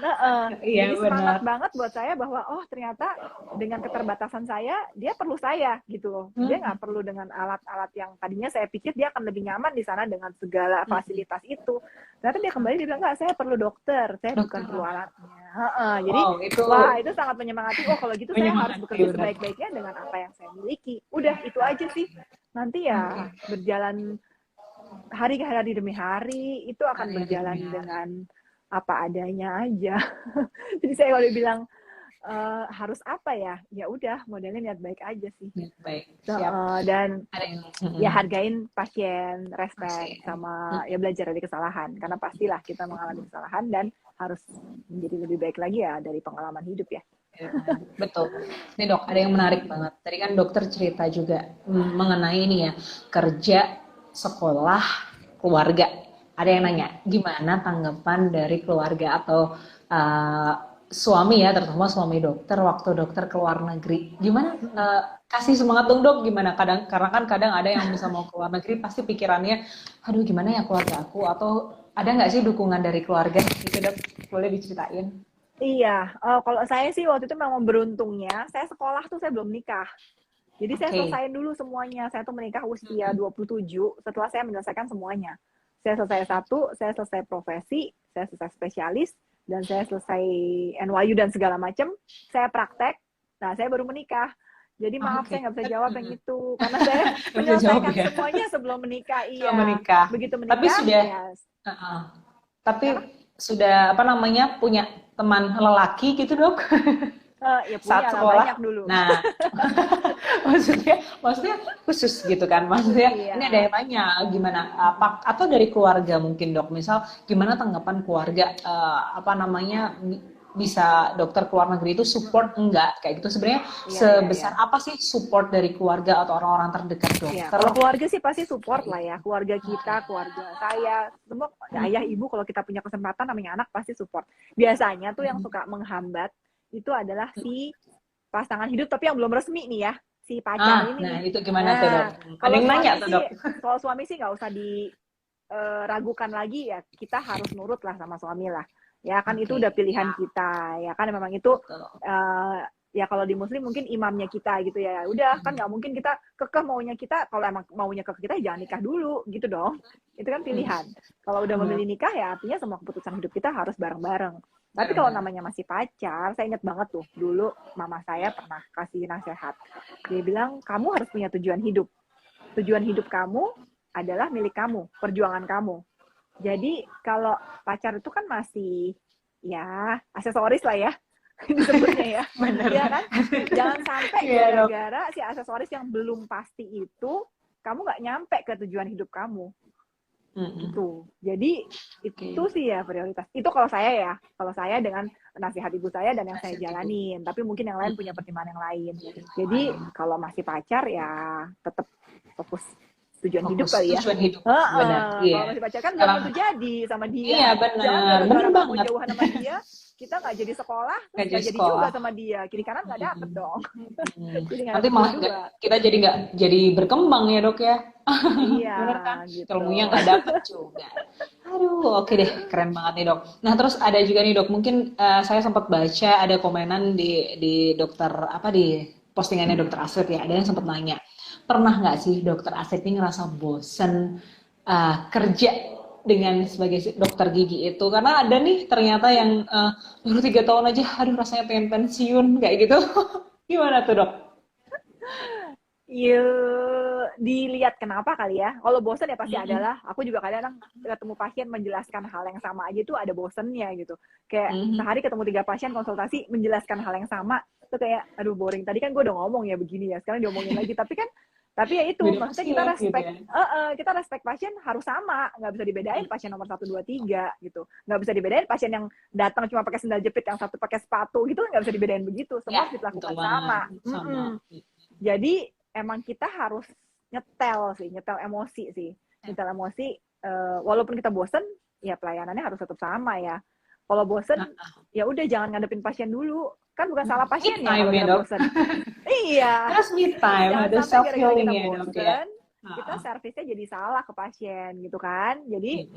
Jadi semangat banget buat saya bahwa oh ternyata dengan keterbatasan saya, dia perlu saya gitu loh. Dia nggak perlu dengan alat-alat yang tadinya saya pikir dia akan lebih nyaman di sana dengan segala fasilitas itu. Ternyata dia kembali dia bilang enggak, saya perlu dokter, saya bukan perlu alatnya. Jadi itu sangat menyemangati. Oh kalau gitu saya harus bekerja sebaik-baiknya dengan apa yang saya miliki. Udah itu aja sih. Nanti ya berjalan hari demi hari itu akan berjalan dengan apa adanya aja. Jadi saya kalau bilang harus apa ya? Ya udah modelnya niat baik aja sih. Niat baik. Dan ya hargain pasien, respect sama ya belajar dari kesalahan karena pastilah kita mengalami kesalahan dan harus menjadi lebih baik lagi ya dari pengalaman hidup ya. Betul. Nih dok, ada yang menarik banget. Tadi kan dokter cerita juga mengenai ini ya, kerja, sekolah, keluarga. Ada yang nanya, gimana tanggapan dari keluarga atau suami ya, terutama suami dokter waktu dokter ke luar negeri. Gimana? Kasih semangat dong dok, gimana? Karena kan kadang ada yang bisa mau ke luar negeri, pasti pikirannya, aduh gimana ya keluarga aku? Atau ada nggak sih dukungan dari keluarga? Gitu dok, boleh diceritain? Iya, kalau saya sih waktu itu memang beruntungnya, saya sekolah tuh saya belum nikah. Jadi saya selesaiin dulu semuanya. Saya tuh menikah usia 27 setelah saya menyelesaikan semuanya. Saya selesai satu, saya selesai profesi, saya selesai spesialis, dan saya selesai NYU dan segala macam. Saya praktek, nah saya baru menikah. Jadi maaf saya nggak bisa jawab yang itu. Karena saya menyelesaikan semuanya sebelum menikah. Iya, begitu menikah. Tapi sudah, tapi sudah apa namanya, punya teman lelaki gitu dok? Ya punya saat sekolah banyak dulu. Nah, maksudnya khusus gitu kan? Maksudnya ini ada yang tanya gimana? Apa atau dari keluarga mungkin dok? Misal gimana tanggapan keluarga? Apa namanya? Bisa dokter keluar negeri itu support enggak kayak gitu sebenarnya sebesar apa sih support dari keluarga atau orang-orang terdekat dokter? Kalau keluarga sih pasti support lah ya, keluarga kita, keluarga saya, semua ayah ibu kalau kita punya kesempatan namanya anak pasti support. Biasanya tuh yang suka menghambat itu adalah si pasangan hidup tapi yang belum resmi nih ya, si pacar ini. Nah itu gimana tuh dok? Kalau nanya tuh dok. Kalau suami sih nggak usah diragukan lagi ya, kita harus nurut lah sama suami lah. Ya kan itu udah pilihan kita, ya kan memang itu ya kalau di muslim mungkin imamnya kita gitu ya. Udah kan nggak mungkin kita kekeh maunya kita, kalau emang maunya kekeh kita jangan nikah dulu gitu dong. Itu kan pilihan. Kalau udah memilih nikah ya artinya semua keputusan hidup kita harus bareng-bareng. Tapi kalau namanya masih pacar, saya ingat banget tuh dulu mama saya pernah kasih nasihat. Dia bilang kamu harus punya tujuan hidup. Tujuan hidup kamu adalah milik kamu, perjuangan kamu. Jadi kalau pacar itu kan masih ya aksesoris lah ya disebutnya ya. Bener. Ya kan? Jangan sampai gara-gara si aksesoris yang belum pasti itu kamu nggak nyampe ke tujuan hidup kamu. gitu. Jadi itu sih ya prioritas. Itu kalau saya dengan nasihat ibu saya dan yang saya jalanin. Tapi mungkin yang lain punya pertimbangan yang lain. Jadi kalau masih pacar ya tetap fokus tujuan hidup kali ya. Tujuan hidup. Benar. Iya. Kalau masih pacar kan belum tentu jadi sama dia. Iya benar. Jangan benar banget. Mau jauhan sama dia, kita nggak jadi sekolah, nggak jadi juga sama dia. Kiri kanan nggak dapet dong. Nanti malah kita jadi berkembang ya dok ya. Iya. Bener kan? Gitu. Ilmunya nggak dapet juga. Aduh, oke deh, keren banget nih dok. Nah terus ada juga nih dok, mungkin saya sempat baca ada komenan di dokter di postingannya dokter Astrid ya, ada yang sempat nanya, pernah nggak sih dokter Astrid ini ngerasa bosen kerja dengan sebagai dokter gigi itu, karena ada nih ternyata yang baru 3 tahun aja, aduh rasanya pengen pensiun kayak gitu. Gimana tuh dok? Iya, dilihat kenapa kali ya. Kalau bosan ya pasti adalah. Aku juga kadang ketemu pasien menjelaskan hal yang sama aja tuh ada bosennya gitu. Kayak sehari ketemu 3 pasien konsultasi menjelaskan hal yang sama, tuh kayak aduh boring. Tadi kan gue udah ngomong ya begini ya, sekarang diomongin lagi. Tapi ya itu, maksudnya kita respect, gitu ya? Kita respect pasien harus sama, nggak bisa dibedain pasien nomor 1, 2, 3 gitu, nggak bisa dibedain pasien yang datang cuma pakai sendal jepit, yang satu pakai sepatu gitu, nggak bisa dibedain begitu, semua harus dilakukan sama. Jadi emang kita harus nyetel emosi sih, walaupun kita bosen, ya pelayanannya harus tetap sama ya. Kalau bosen, ya udah jangan ngadepin pasien dulu. Kan bukan salah pasien ya kalau kita bosen. Iya. Terus me time, ada self healing ya dok ya. Kita servisnya jadi salah ke pasien gitu kan. Jadi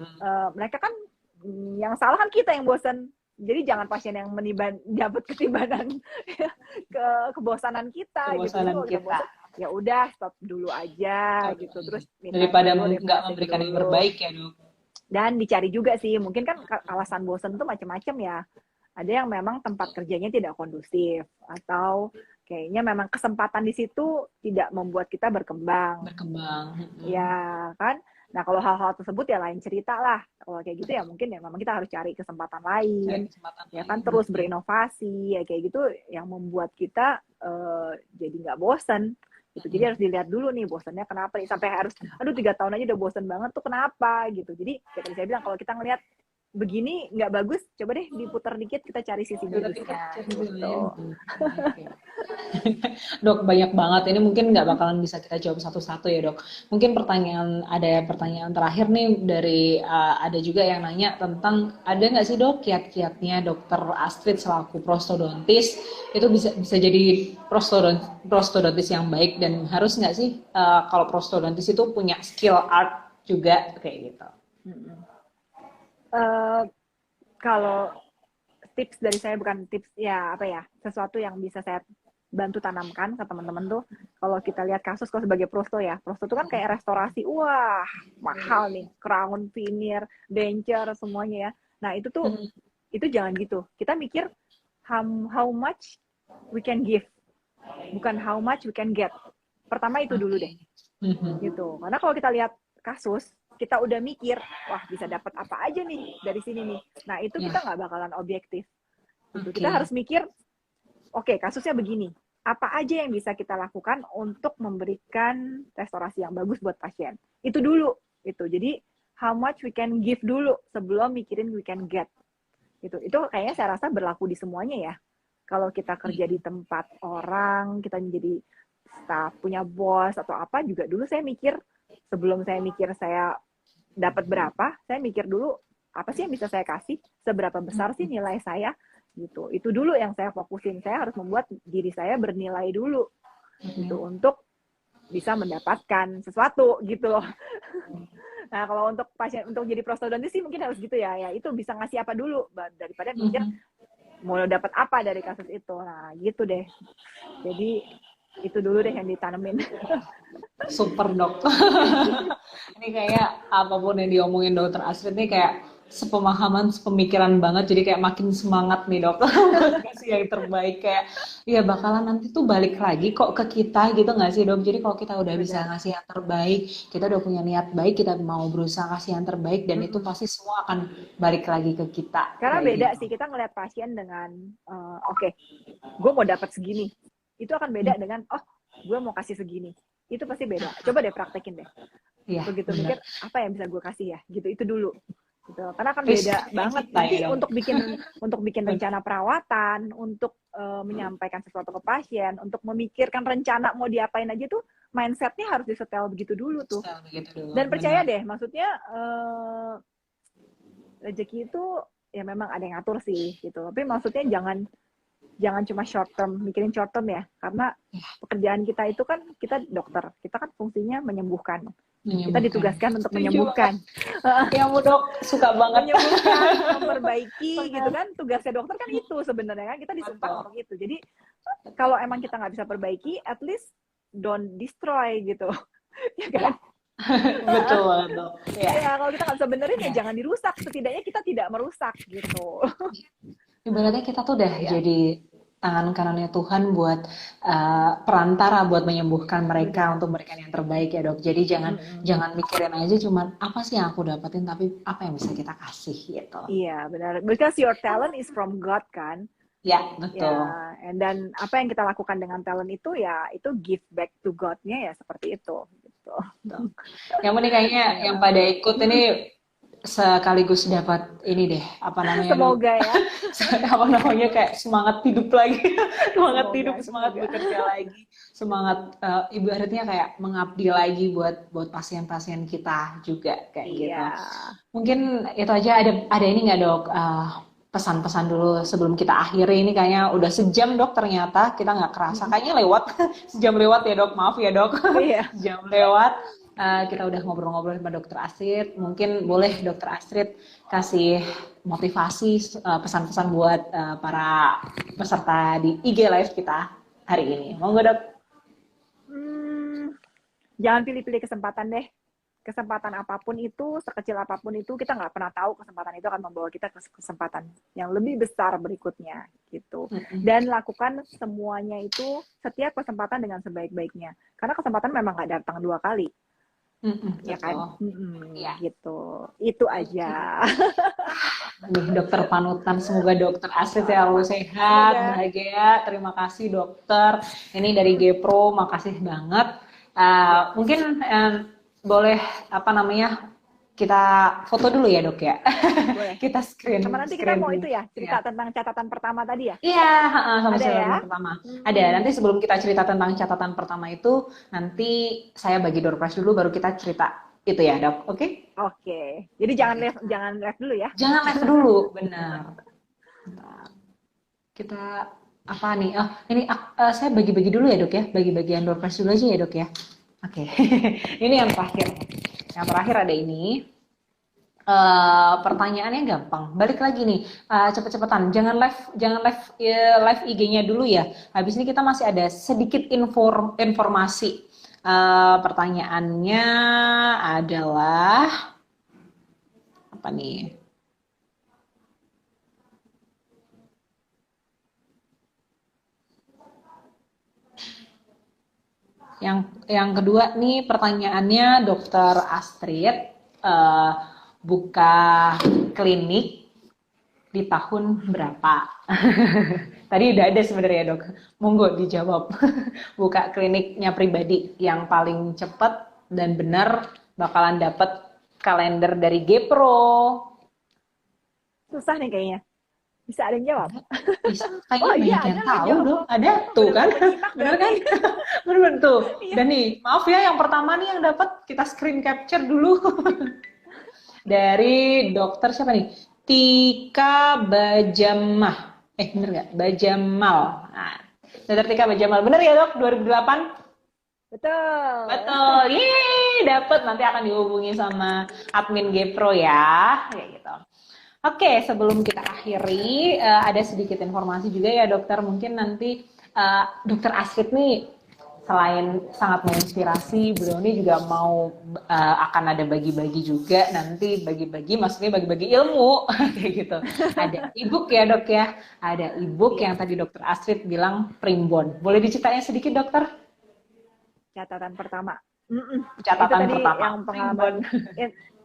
mereka kan yang salah kan kita yang bosen. Jadi jangan pasien yang dapat ketibanan kebosanan kita kebosanan gitu. Kita. Ya udah stop dulu aja gitu. Terus daripada nggak memberikan yang terbaik ya dok. Dan dicari juga sih, mungkin kan alasan bosan itu macam-macam ya. Ada yang memang tempat kerjanya tidak kondusif, atau kayaknya memang kesempatan di situ tidak membuat kita berkembang. Ya kan. Nah kalau hal-hal tersebut ya lain cerita lah. Kalau kayak gitu ya mungkin ya memang kita harus cari kesempatan lain. Ya kan, terus berinovasi ya kayak gitu yang membuat kita jadi nggak bosan. Gitu. Jadi harus dilihat dulu nih bosannya kenapa nih, sampai harus 3 tahun aja udah bosan banget tuh kenapa gitu. Jadi kayak tadi saya bilang, kalau kita ngelihat begini nggak bagus, coba deh diputar dikit, kita cari sisi bagusnya gitu. Dok, banyak banget ini, mungkin nggak bakalan bisa kita jawab satu-satu ya dok. Mungkin ada pertanyaan terakhir nih dari ada juga yang nanya tentang, ada nggak sih dok kiat-kiatnya dokter Astrid selaku prostodontis itu bisa jadi prostodontis yang baik, dan harus nggak sih kalau prostodontis itu punya skill art juga kayak gitu? Kalau tips dari saya, bukan tips ya sesuatu yang bisa saya bantu tanamkan ke teman-teman tuh, kalau kita lihat kasus kalau sebagai prosto tuh kan kayak restorasi, wah mahal nih, crown, veneer, denture semuanya ya. Nah itu tuh itu jangan gitu. Kita mikir how much we can give, bukan how much we can get. Pertama itu dulu deh, gitu. Karena kalau kita lihat kasus, kita udah mikir, wah bisa dapat apa aja nih dari sini nih. Nah itu kita nggak bakalan objektif. Gitu. Kita harus mikir, oke, kasusnya begini, apa aja yang bisa kita lakukan untuk memberikan restorasi yang bagus buat pasien. Itu dulu, gitu. Jadi how much we can give dulu sebelum mikirin we can get. Gitu. Itu kayaknya saya rasa berlaku di semuanya ya. Kalau kita kerja di tempat orang, kita menjadi staff, punya bos atau apa, juga dulu saya mikir, sebelum saya mikir saya dapat berapa, saya mikir dulu apa sih yang bisa saya kasih, seberapa besar sih nilai saya, gitu. Itu dulu yang saya fokusin. Saya harus membuat diri saya bernilai dulu, gitu, untuk bisa mendapatkan sesuatu, gitu loh. Nah kalau untuk pasien, untuk jadi prostodontis sih mungkin harus gitu ya. Ya itu bisa ngasih apa dulu daripada mikir mau dapat apa dari kasus itu. Nah gitu deh. Jadi itu dulu deh yang ditanemin. Super dok. Ini kayak apapun yang diomongin dokter Astrid ini kayak sepemahaman, sepemikiran banget. Jadi kayak makin semangat nih dok. Kasih yang terbaik, kayak ya bakalan nanti tuh balik lagi kok ke kita gitu nggak sih dok? Jadi kalau kita udah bisa ngasih yang terbaik, kita udah punya niat baik, kita mau berusaha kasih yang terbaik, dan itu pasti semua akan balik lagi ke kita. Karena beda gitu sih, kita ngeliat pasien dengan oke, gue mau dapat segini. Itu akan beda dengan gue mau kasih segini. Itu pasti beda. Coba deh praktekin deh. Iya, begitu benar. mikir apa yang bisa gue kasih ya, gitu itu dulu. Gitu. Karena kan beda banget nanti ya, untuk bikin rencana perawatan, untuk menyampaikan sesuatu ke pasien, untuk memikirkan rencana mau diapain aja tuh mindsetnya harus disetel begitu dulu tuh. Begitu dulu, Dan percaya benar. deh, maksudnya rezeki itu ya memang ada yang ngatur sih gitu. Tapi maksudnya jangan cuma short term, mikirin short term ya. Karena pekerjaan kita itu kan, kita dokter, kita kan fungsinya menyembuhkan. Kita ditugaskan untuk menyembuhkan. Ya Dok, suka banget. Menyembuhkan, memperbaiki gitu kan. Tugasnya dokter kan itu sebenarnya kan, kita disumpah untuk itu. Jadi kalau emang kita nggak bisa perbaiki, at least don't destroy gitu. Ya kan? Betul banget Dok. Ya, kalau kita nggak bisa benerin ya jangan dirusak. Setidaknya kita tidak merusak gitu. Ibaratnya kita tuh udah jadi tangan kanannya Tuhan buat perantara buat menyembuhkan mereka, untuk memberikan yang terbaik ya Dok. Jadi jangan mikirin aja cuman apa sih yang aku dapetin, tapi apa yang bisa kita kasih gitu. Iya benar. Because your talent is from God kan. Ya betul. Ya, dan apa yang kita lakukan dengan talent itu ya itu give back to God-nya ya seperti itu. Gitu. Yang penting kayaknya yang pada ikut ini sekaligus dapat ini deh, apa namanya? Semoga ya. Apa namanya, kayak semangat hidup lagi, semangat hidup, semangat bekerja lagi, semangat ibaratnya kayak mengabdi lagi buat pasien-pasien kita juga kayak gitu. Mungkin itu aja. Ada ini nggak Dok? Pesan-pesan dulu sebelum kita akhiri. Ini kayaknya udah sejam Dok, ternyata kita nggak kerasa, kayaknya lewat sejam lewat ya Dok, maaf ya Dok. Sejam lewat. Kita udah ngobrol-ngobrol sama Dokter Astrid. Mungkin boleh Dokter Astrid kasih motivasi, pesan-pesan buat para peserta di IG Live kita hari ini. Monggo Dok. Jangan pilih-pilih kesempatan deh. Kesempatan apapun itu, sekecil apapun itu, kita nggak pernah tahu kesempatan itu akan membawa kita ke kesempatan yang lebih besar berikutnya gitu. Dan lakukan semuanya itu, setiap kesempatan dengan sebaik-baiknya. Karena kesempatan memang nggak datang 2 kali. Ya kan? Gitu. Itu aja. Dokter panutan, semoga Dokter Astrid selalu sehat, bahagia. Terima kasih Dokter. Ini dari Gepro, makasih banget. Mungkin boleh apa namanya, kita foto dulu ya Dok ya. Boleh. Kita screen. Sama nanti kita mau itu ya, cerita tentang catatan pertama tadi ya? Iya, sama catatan pertama. Ada. Nanti sebelum kita cerita tentang catatan pertama itu, nanti saya bagi door prize dulu, baru kita cerita itu ya Dok. Oke? Oke. Jadi jangan live dulu ya? Jangan live dulu, benar. Kita apa nih? Ini saya bagi-bagi dulu ya Dok ya. Bagi-bagian door prize dulu aja ya Dok ya. Oke. Ini yang terakhir. Yang terakhir ada ini. Pertanyaannya gampang. Balik lagi nih, cepet-cepetan. Jangan live IG-nya dulu ya. Habis ini kita masih ada sedikit informasi. Pertanyaannya adalah apa nih? Yang kedua nih, pertanyaannya Dokter Astrid buka klinik di tahun berapa? Tadi udah ada sebenarnya Dok. Monggo dijawab. Buka kliniknya pribadi yang paling cepat dan benar bakalan dapat kalender dari Gepro. Susah nih kayaknya. Bisa ada yang jawab? Bisa. Kayaknya banyak yang tahu Dok. Ada tuh kan? Bener kan? Bener tuh. Dan nih, maaf ya yang pertama nih yang dapat, kita screen capture dulu. Dari dokter siapa nih? Tika Bajamah. Bener nggak? Bajamal. Nah, dokter Tika Bajamal. Bener ya Dok? 2008? Betul. Yeay, dapat. Nanti akan dihubungi sama admin Gepro ya. Kayak gitu. Oke, sebelum kita akhiri, ada sedikit informasi juga ya dokter. Mungkin nanti Dokter Astrid nih, selain sangat menginspirasi, beliau ini juga mau akan ada bagi-bagi juga nanti, maksudnya bagi-bagi ilmu kayak gitu. Ada e-book ya Dok ya, ada e-book yang tadi Dokter Astrid bilang primbon. Boleh diceritain sedikit dokter? Catatan pertama. Catatan pertama. Yang pengalaman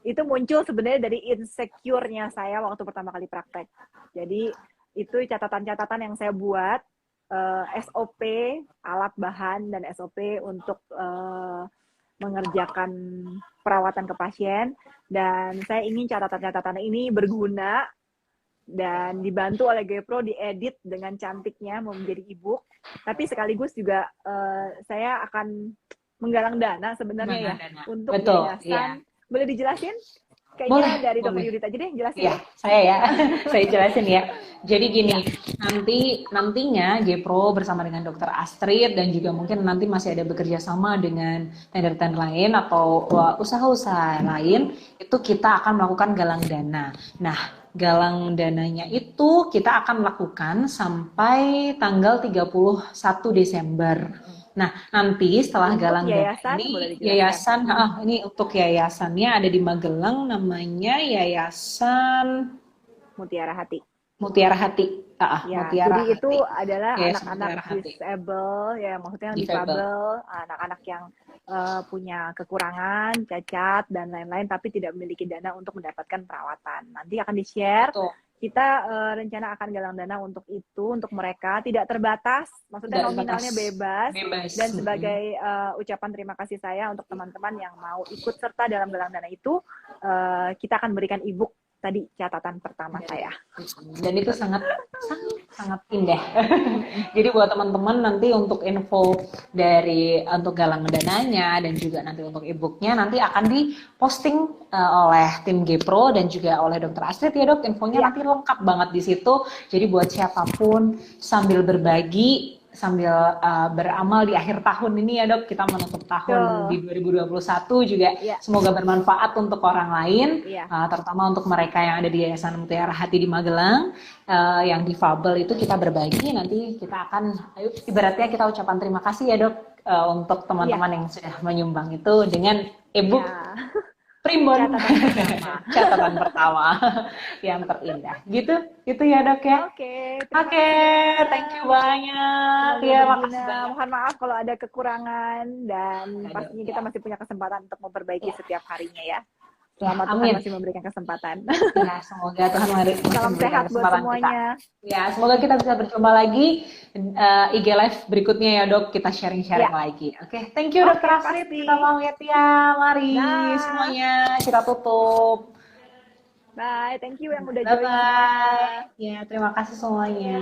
itu muncul sebenarnya dari insecure-nya saya waktu pertama kali praktek. Jadi itu catatan-catatan yang saya buat, SOP, alat bahan dan SOP untuk mengerjakan perawatan ke pasien, dan saya ingin catatan-catatan ini berguna dan dibantu oleh Gepro diedit dengan cantiknya mau menjadi ebook. Tapi sekaligus juga saya akan menggalang dana sebenarnya untuk yayasan. Boleh dijelasin? Kayaknya dari Dokter Yudit aja deh jelasin. Ya, saya ya. Saya jelasin ya. Jadi gini, nantinya Gepro bersama dengan Dokter Astrid dan juga mungkin nanti masih ada bekerja sama dengan tender-tender lain atau usaha-usaha lain, itu kita akan melakukan galang dana. Nah, galang dananya itu kita akan lakukan sampai tanggal 31 Desember. Nah, nanti setelah galang dana ini, yayasan, ini untuk yayasannya ada di Magelang, namanya Yayasan Mutiara Hati. Mutiara Hati. Ya, Mutiara jadi Hati. Itu adalah anak-anak disable, ya maksudnya difabel, anak-anak yang punya kekurangan, cacat, dan lain-lain, tapi tidak memiliki dana untuk mendapatkan perawatan. Nanti akan di-share. Kita rencana akan galang dana untuk itu, untuk mereka tidak terbatas, maksudnya nominalnya bebas. Dan sebagai ucapan terima kasih saya untuk teman-teman yang mau ikut serta dalam galang dana itu, kita akan berikan ebook tadi catatan pertama saya. Dan itu sangat indah. Jadi buat teman-teman nanti untuk info dari untuk galang dananya dan juga nanti untuk e-booknya nanti akan diposting oleh tim Gepro dan juga oleh Dokter Astrid ya Dok. Infonya nanti lengkap banget di situ. Jadi buat siapapun sambil berbagi, sambil beramal di akhir tahun ini ya Dok, kita menutup tahun di 2021 juga semoga bermanfaat untuk orang lain, terutama untuk mereka yang ada di Yayasan Mutiara Hati di Magelang, yang difabel itu kita berbagi, nanti kita akan, ibaratnya kita ucapan terima kasih ya Dok, untuk teman-teman yang sudah menyumbang itu dengan e-book Primbon catatan pertama yang terindah gitu ya Dok ya. Oke, thank you banyak ya, makasih banyak. Mohon maaf kalau ada kekurangan dan pastinya kita masih punya kesempatan untuk memperbaiki setiap harinya ya. Selama Tuhan masih memberikan kesempatan. Ya, semoga Tuhan salam sehat buat semuanya. Kita. Ya, semoga kita bisa berjumpa lagi IG Live berikutnya ya Dok, kita sharing-sharing lagi. Oke, thank you Dokter Astrid. Kita pamit ya, mari semuanya kita tutup. Bye, thank you yang udah join. Bye. Ya, terima kasih semuanya.